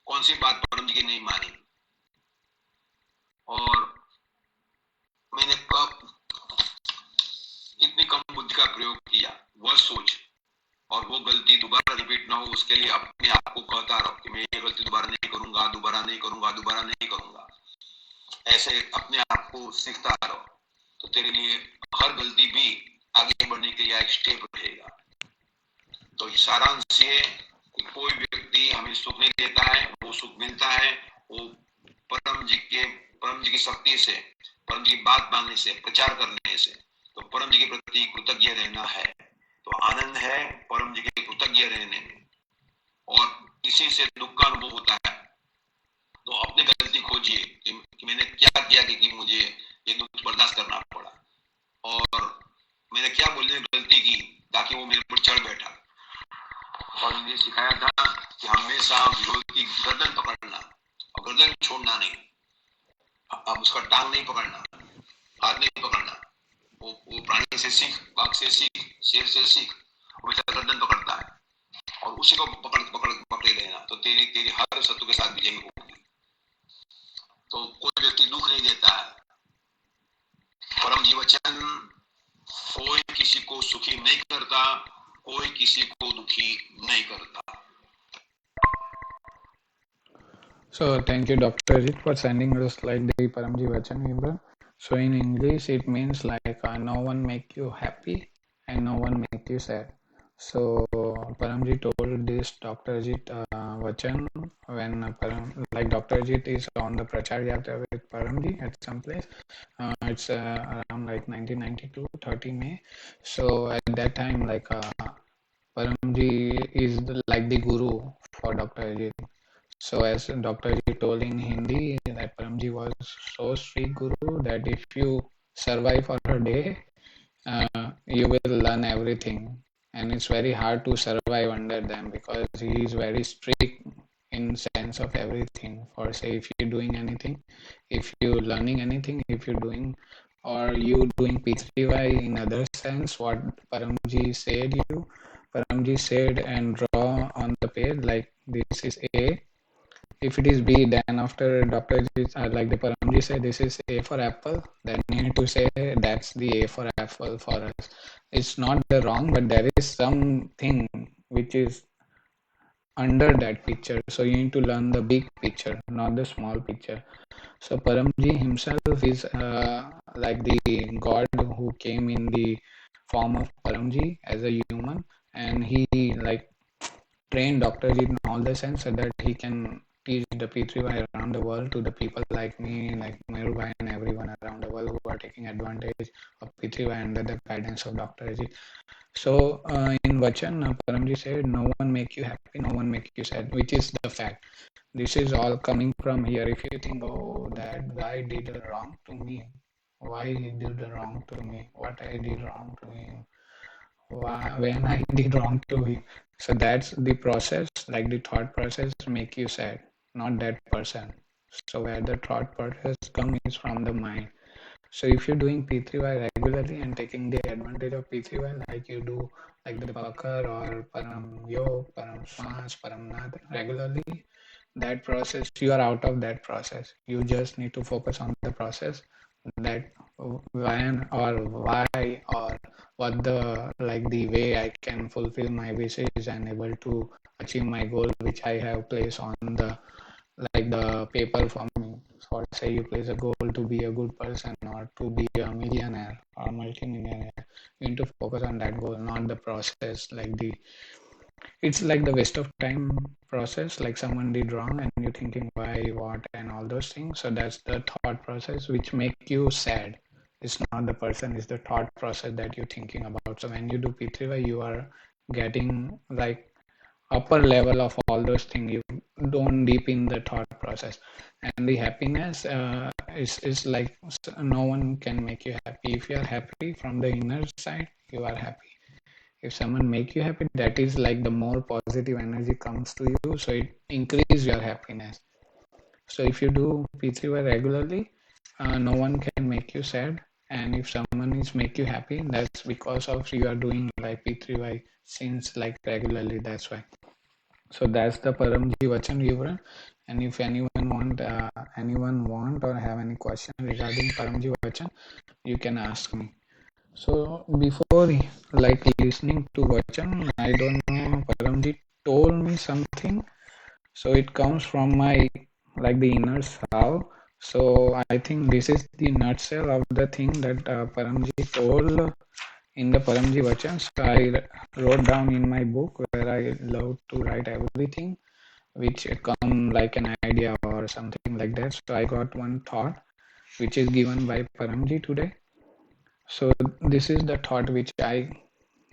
कौन सी बात परम जी की नहीं मानी और मैंने कब इतनी कम बुद्धि का प्रयोग किया, वह सोच। और वो गलती दोबारा रिपीट ना हो उसके लिए अपने आप को कहता रहो कि मैं ये गलती दोबारा नहीं करूंगा, दोबारा नहीं करूंगा, दोबारा नहीं करूंगा। ऐसे अपने आप को सीखता रहो, तो तेरे लिए हर गलती भी आगे बढ़ने के लिए एक स्टेप रहेगा। तो सारांश ये कि कोई व्यक्ति हमें सुख नहीं देता है, वो सुख मिलता है वो परम जी की शक्ति से, परम जी की बात मानने से, प्रचार करने से। तो परम जी के प्रति कृतज्ञ रहना है, तो आनंद है परम जी के कृतज्ञ रहने में। और इसी से दुख का अनुभव होता है, तो अपनी गलती खोजिए कि मैंने क्या किया कि मुझे ये दुख बर्दाश्त करना पड़ा और मैंने क्या बोलने गलती की ताकि वो मेरे पर चढ़ बैठा। और मुझे सिखाया था कि हमेशा विरोध की गर्दन पकड़ना और गर्दन छोड़ना नहीं, अब उसका टांग नहीं पकड़ना, हाथ नहीं पकड़ना। वो प्राणी से सीख, बाघ से सीख, शेर से सीख, हमेशा गर्दन पकड़ता है और उसी को पकड़े रहना, तो तेरी हर शत्रु के साथ विजयी होगी। तो कोई व्यक्ति दुख नहीं देता है, परम जी वचन, कोई किसी को सुखी नहीं करता, कोई किसी को दुखी नहीं करता। So thank you, Dr. Ajit, for sending us like the Paramji Vachan Vibra. So in English, it means like no one make you happy and no one make you sad. So Paramji told this Dr. Ajit Vachan when like Dr. Ajit is on the Prachar Yatra with Paramji at some place. It's around like 1992, 30 May. So at that time, like Paramji is like the guru for Dr. Ajit. So as Dr. Ji told in Hindi that Paramji was so strict guru that if you survive for a day, you will learn everything and it's very hard to survive under them because he is very strict in sense of everything. For say, if you're doing anything, if you're learning anything, if you're doing or you doing P3Y in other sense, what Paramji said you, Paramji said and draw on the page like this is A. If it is B, then after Dr. like the Paramji said, this is A for apple, then you need to say that's the A for apple for us. It's not the wrong, but there is something which is under that picture. So you need to learn the big picture, not the small picture. So Paramji himself is like the God who came in the form of Paramji as a human, and he like trained Dr. Ajit in all the sense so that he can teach the P3Y around the world to the people like me, like Merubai and everyone around the world who are taking advantage of P3Y under the guidance of Dr. Ajit. So in Vachan, Paramji said, no one make you happy, no one make you sad, which is the fact. This is all coming from here. If you think, oh, that guy did wrong to me, why he did wrong to me, what I did wrong to him, why, when I did wrong to him. So that's the process, like the thought process make you sad, not that person. So where the thought process comes is from the mind. So if you're doing P3Y regularly and taking the advantage of P3Y like you do like the Pakar or Param Yog, Param Swans, Param Nath regularly, that process, you are out of that process. You just need to focus on the process, that when or why or what the like the way I can fulfill my wishes and able to achieve my goal which I have placed on the like the paper for me. For say you place a goal to be a good person or to be a millionaire or multi-millionaire, you need to focus on that goal, not the process. Like the it's like the waste of time process, like someone did wrong and you're thinking why, what, and all those things. So that's the thought process which make you sad. It's not the person, it's the thought process that you're thinking about. So when you do P3Y, you are getting like upper level of all those things. You don't deep in the thought process. And the happiness is like no one can make you happy. If you are happy from the inner side, you are happy. If someone make you happy, that is like the more positive energy comes to you, so it increase your happiness. So if you do P3Y regularly, no one can make you sad, and if someone is make you happy, that's because of you are doing like P3Y since like regularly. That's why. So that's the Paramji Vachan Vivran. And if anyone want or have any question regarding Paramji Vachan, you can ask me. So before like listening to Vachan, I don't know, Paramji told me something. So it comes from my like the inner self. So I think this is the nutshell of the thing that Paramji told in the Paramji Vachan. So I wrote down in my book where I love to write everything which come like an idea or something like that. So I got one thought which is given by Paramji today. So this is the thought which I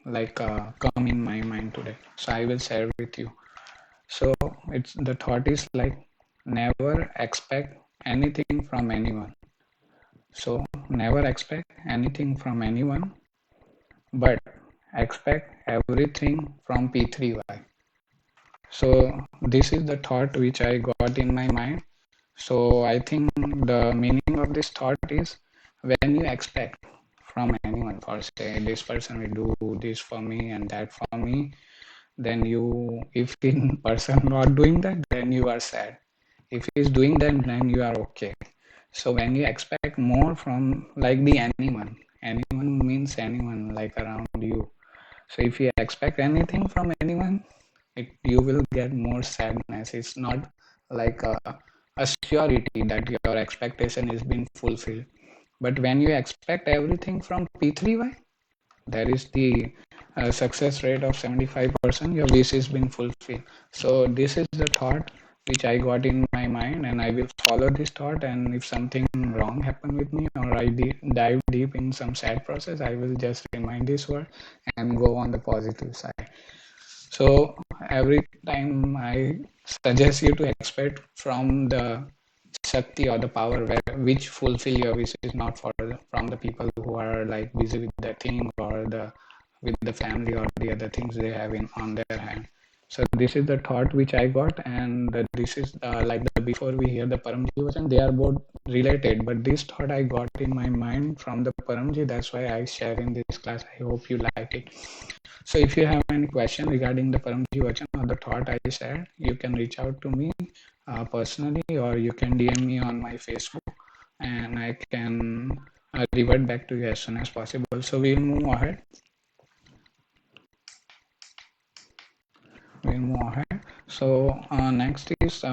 like come in my mind today. So I will share with you. So it's the thought is like never expect anything from anyone. So never expect anything from anyone, but expect everything from P3Y. So this is the thought which I got in my mind. So I think the meaning of this thought is when you expect from anyone, for say this person will do this for me and that for me, then you, if in person not doing that, then you are sad. If he is doing that, then you are okay. So when you expect more from like the anyone means anyone like around you. So if you expect anything from anyone, you will get more sadness. It's not like a surety that your expectation is being fulfilled. But when you expect everything from P3Y, there is the success rate of 75%, your wish has been fulfilled. So this is the thought which I got in my mind, and I will follow this thought. And if something wrong happened with me or I dive deep in some sad process, I will just remind this word and go on the positive side. So every time I suggest you to expect from the Shakti or the power which fulfill your wishes, not from the people who are like busy with the thing or the with the family or the other things they have on their hand. So this is the thought which I got, and this is like before we hear the Paramji Vachan, they are both related, but this thought I got in my mind from the Paramji. That's why I share in this class. I hope you like it. So if you have any question regarding the Paramji Vachan or the thought I shared, you can reach out to me personally, or you can DM me on my Facebook, and I can revert back to you as soon as possible. So we'll move ahead. So next is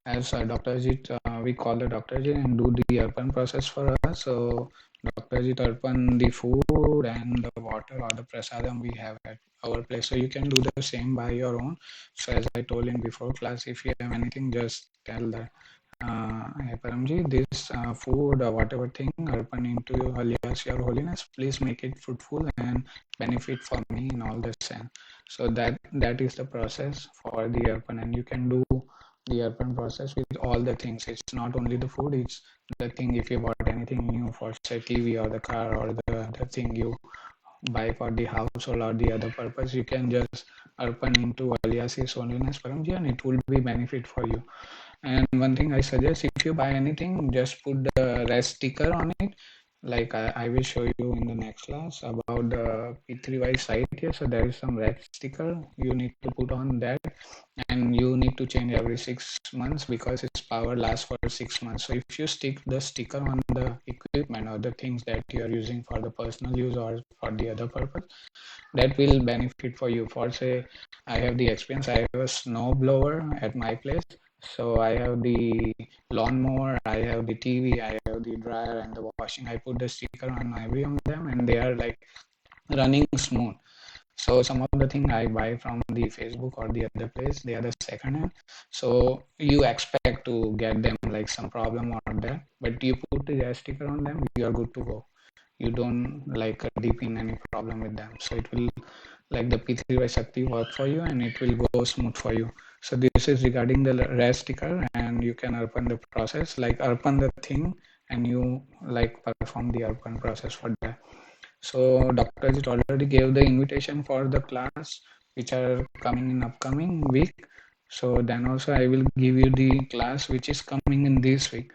as Dr. Ajit, we call the Dr. Ajit and do the urban process for us. So Dr. Ajit urban the food and the water or the prasadam we have at our place. So you can do the same by your own. So as I told in before class, if you have anything, just tell that. Hey Paramji, this food or whatever thing urban into alias your holiness, please make it fruitful and benefit for me in all the sense. So that is the process for the urban, and you can do the urban process with all the things. It's not only the food, it's the thing. If you bought anything new for say TV or the car or the thing you buy for the household or the other purpose, you can just urban into alias his holiness Paramji, and it will be benefit for you. And one thing I suggest, if you buy anything, just put the rest sticker on it. Like I will show you in the next class about the P3Y site here. So there is some red sticker you need to put on that, and you need to change every 6 months because its power lasts for 6 months. So if you stick the sticker on the equipment or the things that you are using for the personal use or for the other purpose, that will benefit for you. For say, I have the experience. I have a snow blower at my place. So I have the lawnmower, I have the TV, I have the dryer and the washing. I put the sticker on every of them, and they are like running smooth. So some of the thing I buy from the Facebook or the other place, they are the second hand. So you expect to get them like some problem or that, but you put the sticker on them, you are good to go. You don't like deep in any problem with them. So it will like the P3Y Shakti work for you, and it will go smooth for you. So this is regarding the rest sticker, and you can open the process, like open the thing, and you like perform the open process for that. So Dr. Ajit already gave the invitation for the class which are coming in upcoming week. So then also I will give you the class which is coming in this week.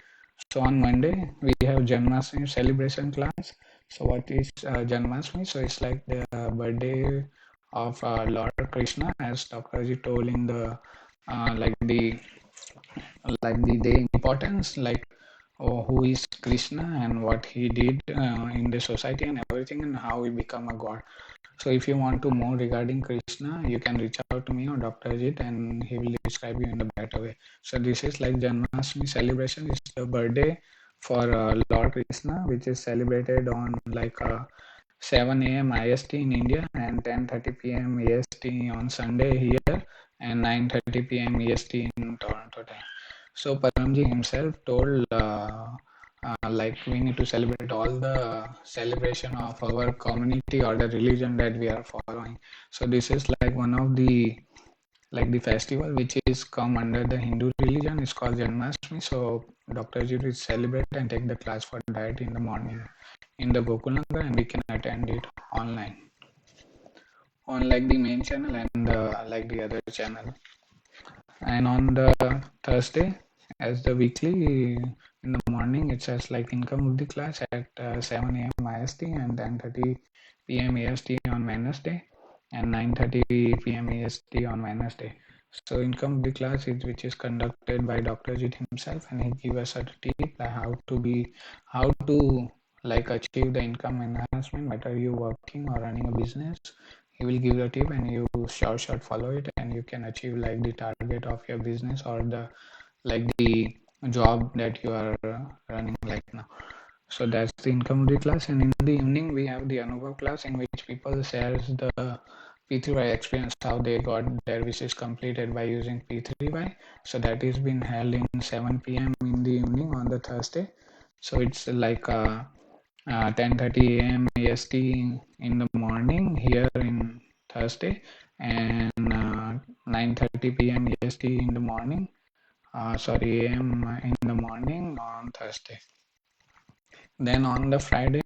So on Monday we have Janmashtami celebration class. So what is Janmashtami? So it's like the birthday of Lord Krishna, as Dr. Ajit told in the like the day importance, like who is Krishna and what he did in the society and everything, and how he become a god. So if you want to more regarding Krishna, you can reach out to me or Dr. Ajit, and he will describe you in the better way. So this is like Janmashtami celebration. It's the birthday for Lord Krishna, which is celebrated on like 7 a.m. IST in India and 10:30 p.m. EST on Sunday here, and 9:30 p.m. EST in Toronto time. So Paramji himself told like we need to celebrate all the celebration of our community or the religion that we are following. So this is like one of the like the festival which is come under the Hindu religion. It's called Janmashtami. So Dr. Ji will celebrate and take the class for that in the morning in the Gokulnagar, and we can attend it online on like the main channel and like the other channel. And on the Thursday, as the weekly in the morning, it says like income of the class at 7 a.m. IST and 10:30 p.m. EST on Wednesday and 9:30 p.m. EST on Wednesday. So income of the class is which is conducted by Dr. Ajit himself, and he give us a tip how to like achieve the income enhancement, whether you working or running a business. He will give you a tip, and you short follow it, and you can achieve like the target of your business or the like the job that you are running like now. So that's the income of the class. And in the evening we have the Anubhav class, in which people shares the P3Y experience, how they got their wishes completed by using P3Y. So that is been held in 7 p.m. in the evening on the Thursday. So it's like 10:30 a.m. EST in the morning here in Thursday, and 9:30 p.m. EST in the morning. Sorry, AM in the morning on Thursday. Then on the Friday,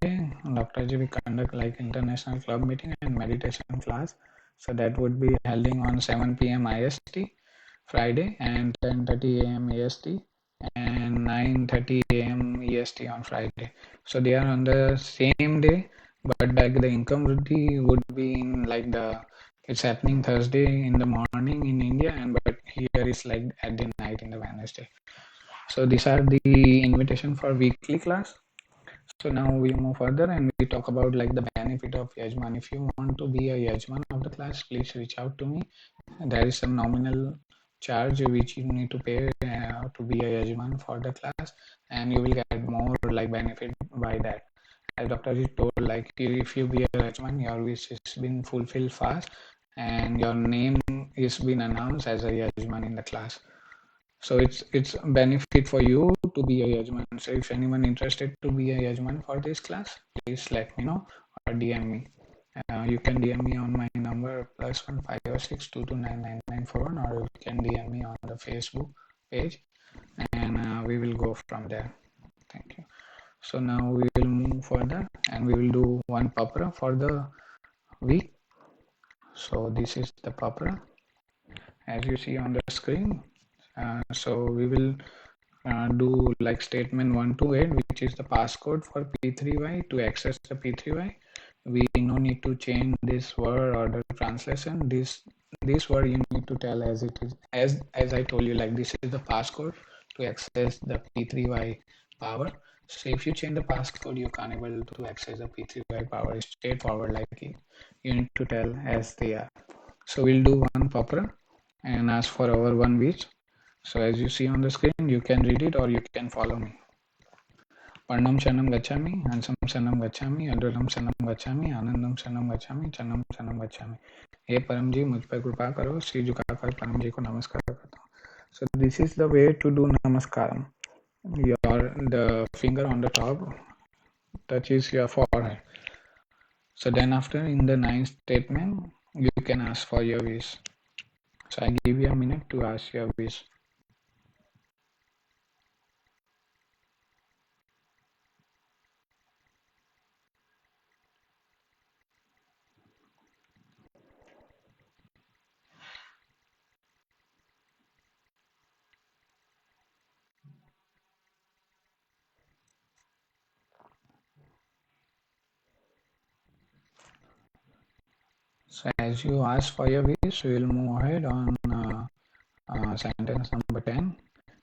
Dr. Ji will conduct like international club meeting and meditation class. So that would be holding on 7 p.m. IST Friday and 10:30 a.m. EST and 9:30 a.m. EST on Friday. So they are on the same day, but like the income would be in like it's happening Thursday in the morning in India, and but here is like at the night in the Wednesday. So these are the invitation for weekly class. So now we move further and we talk about like the benefit of Yajman. If you want to be a Yajman of the class, please reach out to me. There is some nominal charge which you need to pay to be a Yajman for the class, and you will get more like benefit by that. As Dr. Ji told, like if you be a Yajman, your wish is been fulfilled fast, and your name is been announced as a Yajman in the class. So it's a benefit for you to be a Yajman. So if anyone interested to be a Yajman for this class, please let me know or DM me. You can DM me on my number +1 506 22999941, or you can DM me on the Facebook page, and we will go from there. Thank you. So now we will move further and we will do one papra for the week. So this is the papra as you see on the screen. So we will do like statement 1 to 8, which is the passcode for P3Y to access the P3Y. We no need to change this word or the translation. This word you need to tell as it is. As I told you, like this is the passcode to access the P3Y power. So if you change the passcode, you can't able to access the P3Y power. It's straightforward, like you need to tell as they are. So we'll do one papra and ask for our one wish. So as you see on the screen, you can read it or you can follow me. Parnam Shanam Gachami, Hansam Shanam Gachami, Adralam Shanam Gachami, Anandam Shanam Gachami, Chanam Shanam Gachami. हे परम जी मुझ पर कृपा करो, श्री झुकाकर परम जी को नमस्कार करता हूँ. So this is the way to do namaskaram. The finger on the top touches your forehead. So then after in the ninth statement, you can ask for your wish. So I give you a minute to ask your wish. So as you ask for your wish, we will move ahead on sentence number 10.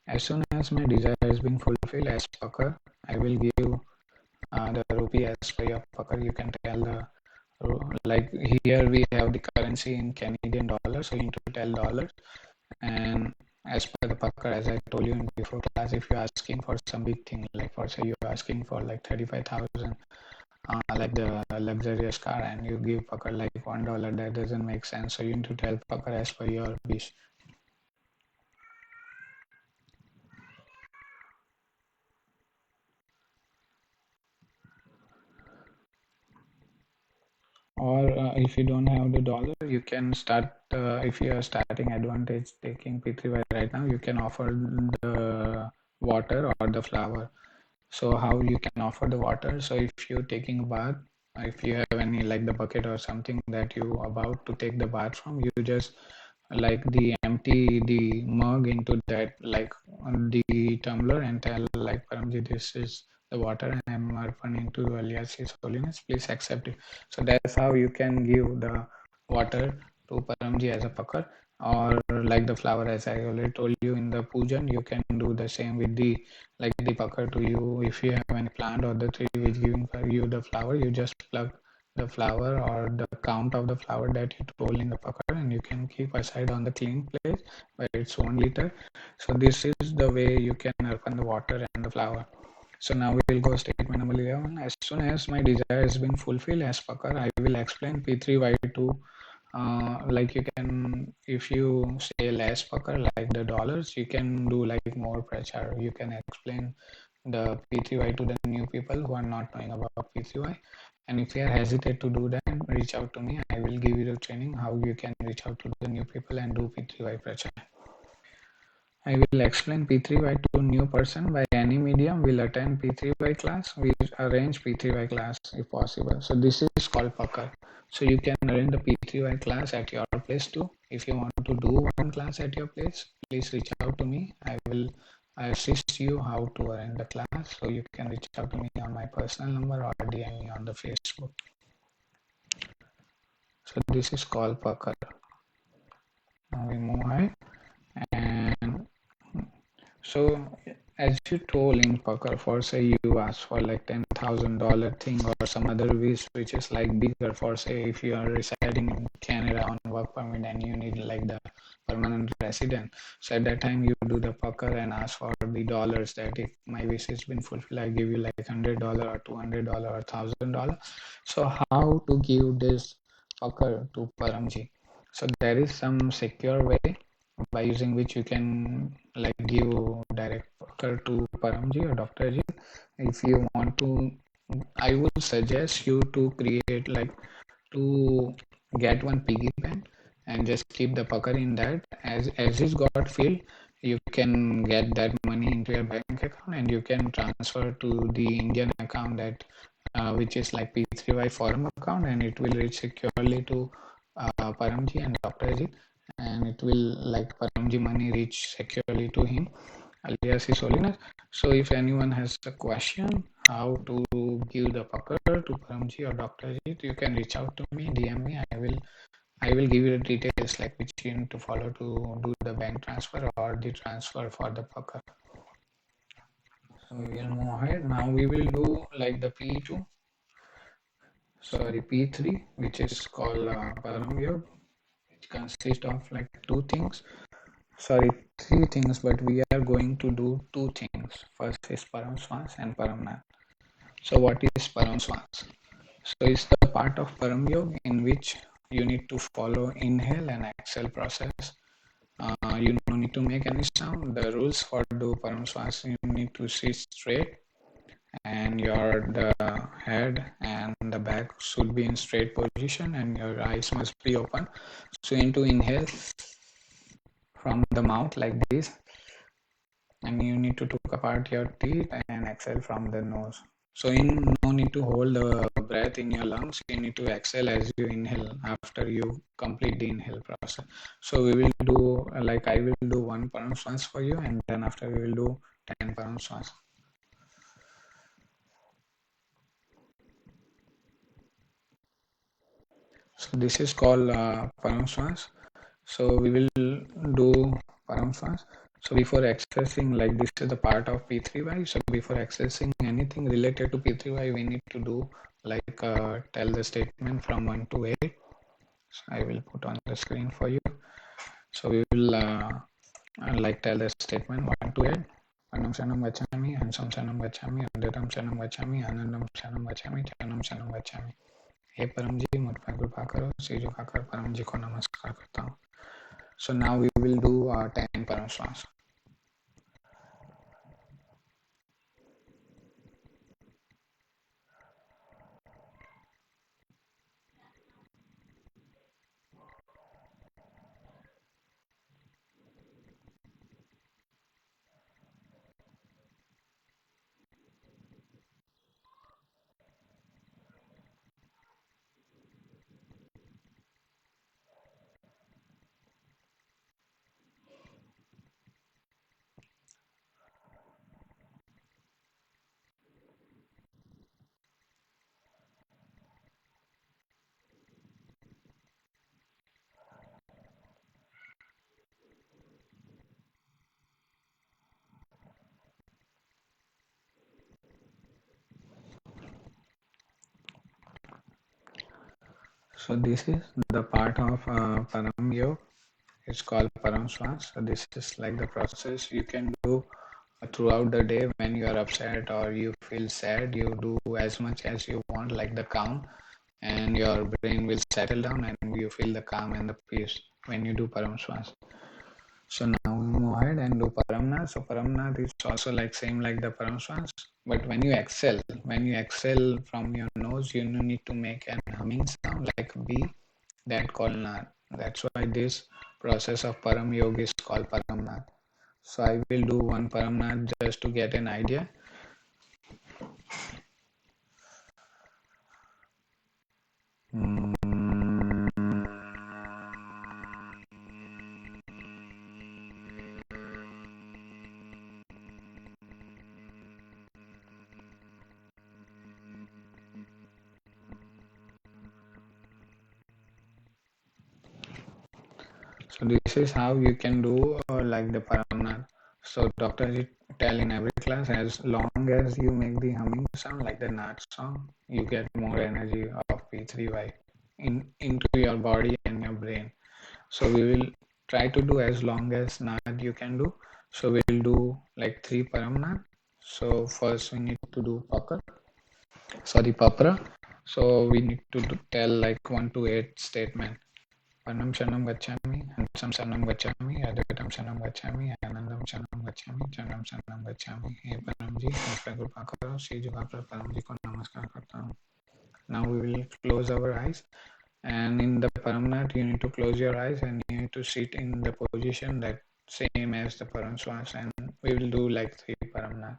As soon as my desire has been fulfilled as Pakar, I will give the rupee as per your Pakar. You can tell the, like here we have the currency in Canadian dollars, so you need to tell dollars. And as per the Pakar, as I told you in before class, if you're asking for some big thing, like for say you're asking for like 35,000, like the luxurious car, and you give Pakar like $1, that doesn't make sense. So you need to tell Pakar as per your wish. Or if you don't have the dollar, you can start, if you are starting advantage taking P3Y right now, you can offer the water or the flower. So how you can offer the water? So if you're taking a bath, if you have any like the bucket or something that you about to take the bath from, you just like empty the mug into that like the tumbler and tell like Paramji, this is the water I am referring to alias His Holiness, please accept it. So that's how you can give the water to Paramji as a pakar. Or like the flower, as I already told you in the pujan, you can do the same with the like the pakar to you. If you have any plant or the tree which giving for you the flower, you just plug the flower or the count of the flower that you told in the pakar, and you can keep aside on the clean place where it's 1 liter. So this is the way you can open the water and the flower. So now we will go statement number 11. As soon as my desire has been fulfilled as pakar, I will explain P3Y2. Like you can, if you say less pakar like the dollars, you can do like more pressure. You can explain the P3Y to the new people who are not knowing about P3Y. And if you are hesitant to do that, reach out to me. I will give you the training how you can reach out to the new people and do P3Y pressure. I will explain P3Y to new person by any medium will attend P3Y class. We arrange P3Y class if possible. So this is called pucker. So you can arrange the P3Y class at your place too. If you want to do one class at your place, please reach out to me. I will assist you how to arrange the class. So you can reach out to me on my personal number or DM me on the Facebook. So this is called pucker. Now we move ahead. And so as you told in poker, for say you ask for like $10,000 thing or some other wish which is like bigger, for say if you are residing in Canada on work permit and you need like the permanent resident, so at that time you do the poker and ask for the dollars that if my wish has been fulfilled, I give you like $100 or $200 or $1,000. So how to give this poker to Paramji? So there is some secure way by using which you can like give direct poker to Paramji or Dr. Ajit. If you want to, I would suggest you to create like to get one piggy bank and just keep the poker in that. As it's got filled, you can get that money into your bank account and you can transfer to the Indian account that which is like P3Y forum account, and it will reach securely to Paramji and Dr. Ajit, and it will like Paramji money reach securely to him alias His Holiness. So if anyone has a question how to give the poker to Paramji or Dr. Ajit, you can reach out to me, DM me. I will give you the details like which you need to follow to do the bank transfer or the transfer for the poker. So we will move ahead. Now we will do like the P3, which is called Param Yog. It consists of like three things, but we are going to do two things. First is Param Swans and Paramnath. So what is Param Swans? So it's the part of Param Yoga in which you need to follow inhale and exhale process. You don't need to make any sound. The rules for do Param Swans, you need to sit straight and the head and the back should be in straight position and your eyes must be open. So you need to inhale from the mouth like this, and you need to take apart your teeth and exhale from the nose. So no need to hold the breath in your lungs. You need to exhale as you inhale after you complete the inhale process. So we will do like I will do 1 Param Swans for you, and then after we will do 10 Param Swans. So this is called Param Swans. So we will do Param Swans. So before accessing, like this is the part of P3Y. So before accessing anything related to P3Y, we need to do like tell the statement from 1 to 8. So I will put on the screen for you. So we will like tell the statement 1 to 8. Anam Sanam Vachami, Ansam Sanam Vachami, Andatam Sanam Vachami, Anandam Sanam Vachami, Chanam Sanam Vachami. हे परम जी मुझ पर कृपा करो, श्री झुकाकर परम जी को नमस्कार करता हूँ. So now we will do 10 Param Swans. So this is the part of Param Yoga. It's called Param Swans. So this is like the process you can do throughout the day. When you are upset or you feel sad, you do as much as you want, like the count, and your brain will settle down and you feel the calm and the peace when you do Param Swans. So now we move ahead and do Paramnath. So Paramnath is also like same like the Param Swans, but when you exhale from your nose, you need to make an humming sound like B, that called Nath. That's why this process of Param Yoga is called Paramnath. So I will do one paramnat just to get an idea. So this is how you can do like the paramnat. So Dr. Ajit tell in every class, as long as you make the humming sound like the nat song, you get more energy of P3Y into your body and your brain. So we will try to do as long as nat you can do. So we'll do like 3 paramnat. So first we need to do papra. So we need to tell like 1 to 8 statement. Panam Shanam Gachami, Hansam Sanam Gachami, Advatam Sanam Gachami, Anandam Sanam Gachami, Chandam Sanam Gachami. Hey Paramji, Namaskar Kripa Karo, Shri Jugapra Paramji ko Namaskar karta hu. Now we will close our eyes, and in the Paramnat you need to close your eyes and you need to sit in the position that same as the Paramswas, and we will do like 3 Paramnat.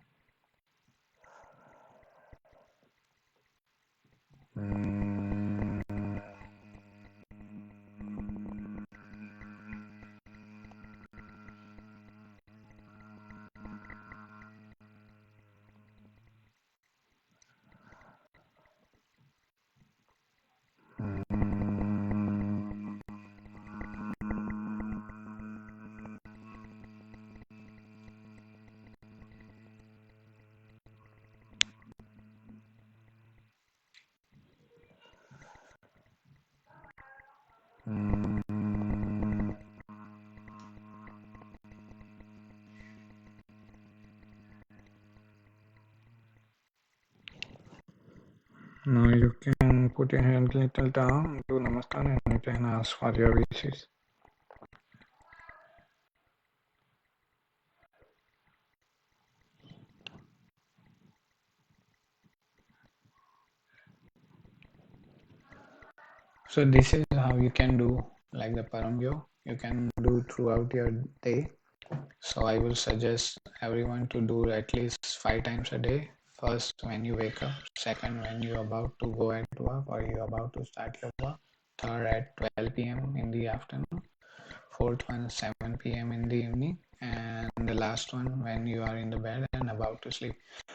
Now you can put your hand a little down, do namaskar, and you can ask for your wishes. So this is how you can do like the Paramyo. You can do throughout your day. So I will suggest everyone to do at least 5 times a day. First when you wake up, second when you're about to go at work or you're about to start your work, third at 12 p.m. in the afternoon, fourth one 7 p.m. in the evening, and the last one when you are in the bed and about to sleep.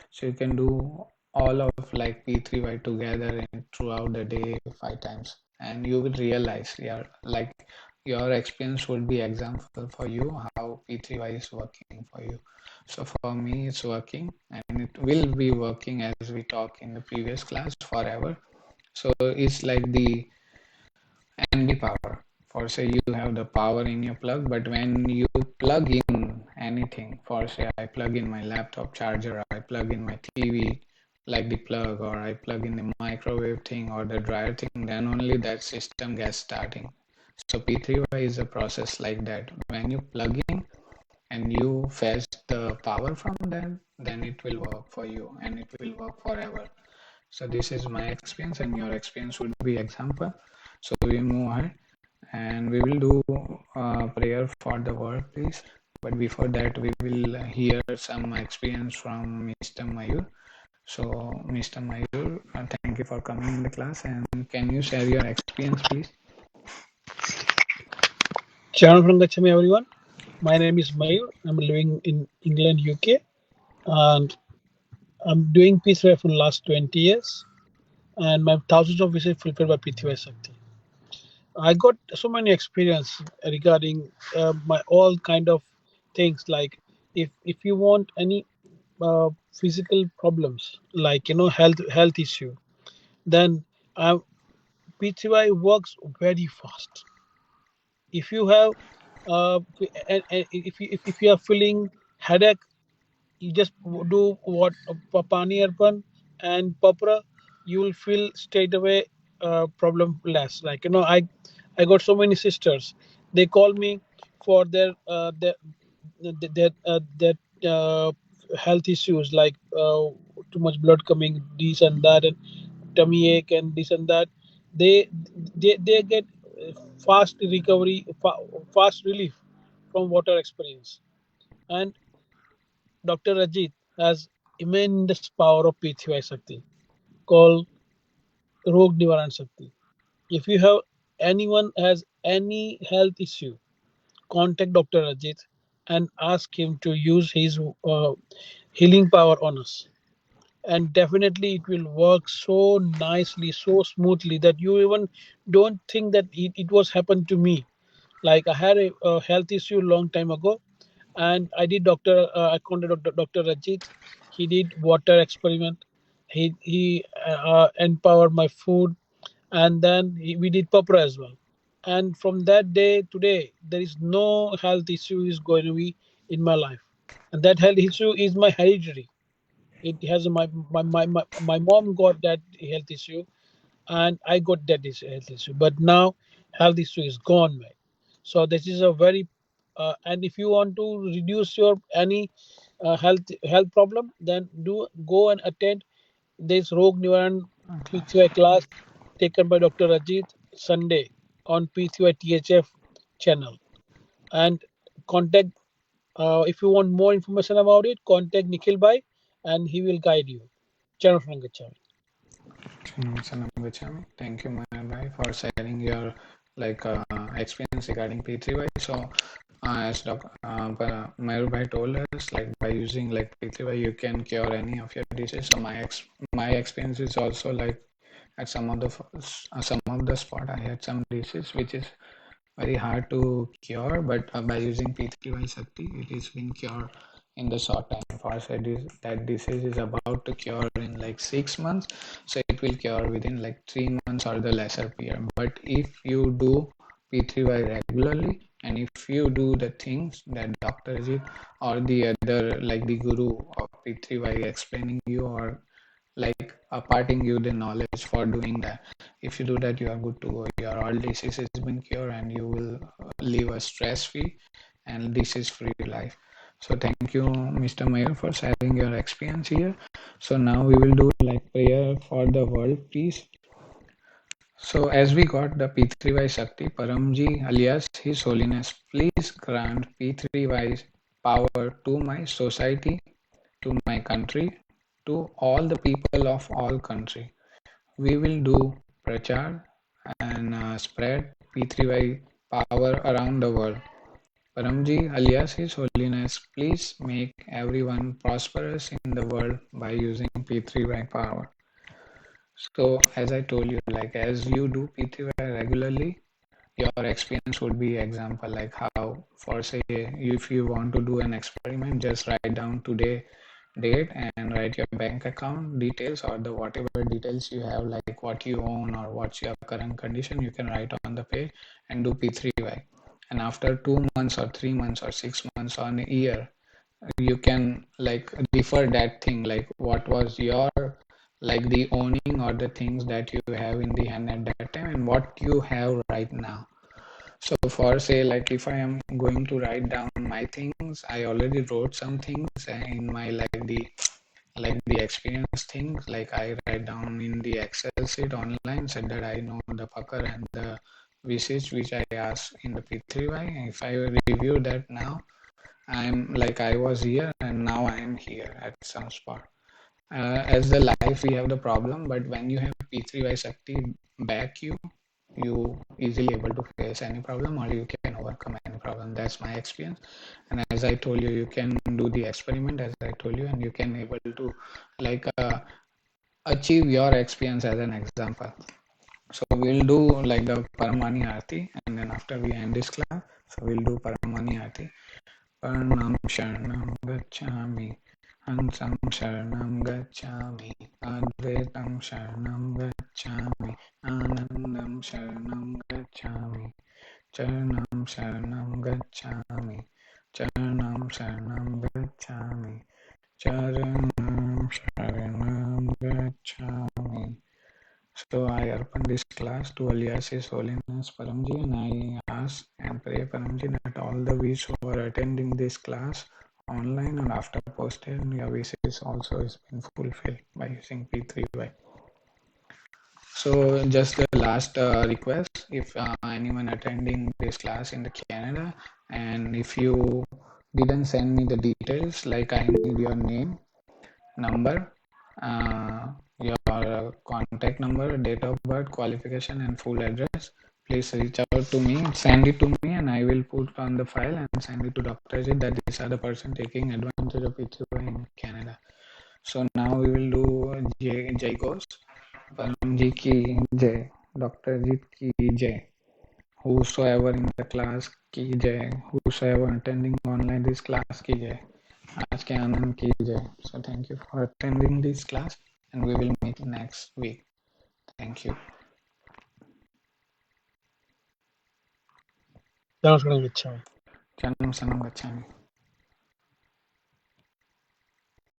So you can do all of like P3Y together throughout the day 5 times, and you will realize your experience would be example for you how P3Y is working for you. So for me it's working, and it will be working as we talk in the previous class forever. So it's like the NB power. For say you have the power in your plug, but when you plug in anything, for say I plug in my laptop charger, or I plug in my TV like the plug, or I plug in the microwave thing or the dryer thing, then only that system gets starting. So P3Y is a process like that. When you plug in and you fetch the power from that, then it will work for you and it will work forever. So this is my experience, and your experience would be example. So we move ahead and we will do prayer for the world, please. But before that, we will hear some experience from Mr. Mayur. So, Mr. Mayur, thank you for coming in the class, and can you share your experience, please? Channel from Gachami, everyone. My name is Mayur. I'm living in England, UK, and I'm doing P3Y for the last 20 years, and my thousands of wishes fulfilled by P3Y Shakti. I got so many experience regarding my all kind of things, like if you want any physical problems, like health issue, then P3Y works very fast. If you have if you are feeling headache, you just do what Pani Arpan and Papra, you will feel straight away problem less. Like I got so many sisters. They call me for their health issues, like too much blood coming, this and that, and tummy ache and this and that. They get fast recovery, fast relief from water experience. And Dr. Ajit has immense power of P3Y Shakti called Rog Nivaran Shakti. If you have anyone has any health issue, contact Dr. Ajit and ask him to use his healing power on us. And definitely it will work so nicely, so smoothly that you even don't think that it was happened to me. Like I had a health issue long time ago, and I did I contacted Dr. Ajit. He did water experiment. He empowered my food, and then we did pupra as well. And from that day today, there is no health issue is going to be in my life, and that health issue is my hereditary. It has my mom got that health issue, and I got that health issue. But now health issue is gone, man. So this is a very and if you want to reduce your any health problem, then do go and attend this Rog Nivaran P3Y class taken by Dr. Ajit Sunday on P3Y THF channel. And contact if you want more information about it, contact Nikhil Bhai and he will guide you. Charan Gachami. Thank you, Mayur bhai, for sharing your experience regarding P3Y. So, as Mayur bhai told us, like by using like P3Y, you can cure any of your diseases. So my experience is also like at some of the spot I had some disease which is very hard to cure, but by using P3Y Shakti, it is been cured in the short time. For said is that disease is about to cure in like 6 months, so it will cure within like 3 months or the lesser period. But if you do P3Y regularly, and if you do the things that Dr. Ajit or the other like the guru of P3Y explaining you, or like imparting you the knowledge for doing that, if you do that, you are good to go. Your all disease has been cured and you will live a stress free and disease free life. So thank you, Mr. Mayor, for sharing your experience here. So now we will do like prayer for the world peace. So as we got the P3Y Shakti, Paramji alias His Holiness, please grant P3Y power to my society, to my country, to all the people of all country. We will do prachar and spread P3Y power around the world. Paramji alias His Holiness, please make everyone prosperous in the world by using P3Y power. So as I told you, like as you do P3Y regularly, your experience would be example like how, for say, if you want to do an experiment, just write down today date and write your bank account details or the whatever details you have, like what you own or what's your current condition, you can write on the page and do P3Y. And after 2 months or 3 months or 6 months or a year, you can like refer that thing, like what was your like the owning or the things that you have in the hand at that time and what you have right now. So for say like if I am going to write down my things, I already wrote some things in my like the experience things, like I write down in the Excel sheet online so that I know the pucker and the usage which I asked in the P3Y. If I review that now, I'm like I was here and now I am here at some spot. As the life we have the problem, but when you have P3Y Shakti back you easily able to face any problem or you can overcome any problem. That's my experience. And as I told you, you can do the experiment as I told you, and you can able to like achieve your experience as an example. So we'll do like the Paramani Arti, and then after we end this class, so we'll do Paramani Arti. Paranam Sharanam Gacchami, Hansam Sharanam Gacchami, Advaitam Sharanam Gacchami, Anandam Sharanam Gacchami, Charanam Sharanam Gacchami, Charanam Sharanam Gacchami, Charanam Sharanam Gacchami. So I open this class to alias His Holiness Paramji, and I ask and pray Paramji that all the wish who are attending this class online and after posted, your wishes also is been fulfilled by using P3Y. So just the last request, if anyone attending this class in the Canada, and if you didn't send me the details, like I need your name, number, your contact number, date of birth, qualification, and full address. Please reach out to me, send it to me, and I will put on the file and send it to Dr. Ajit that these are the person taking advantage of P3Y in Canada. So now we will do Jai goes. Paramji ki Jai, Dr. Ajit ki Jai. Whosoever in the class ki Jai, whosoever attending online this class ki Jai. आज के आनंद की जय. So thank you for attending this class, and we will meet next week. Thank you. Janam Saranam Gacchami. Janam Saranam Gacchami.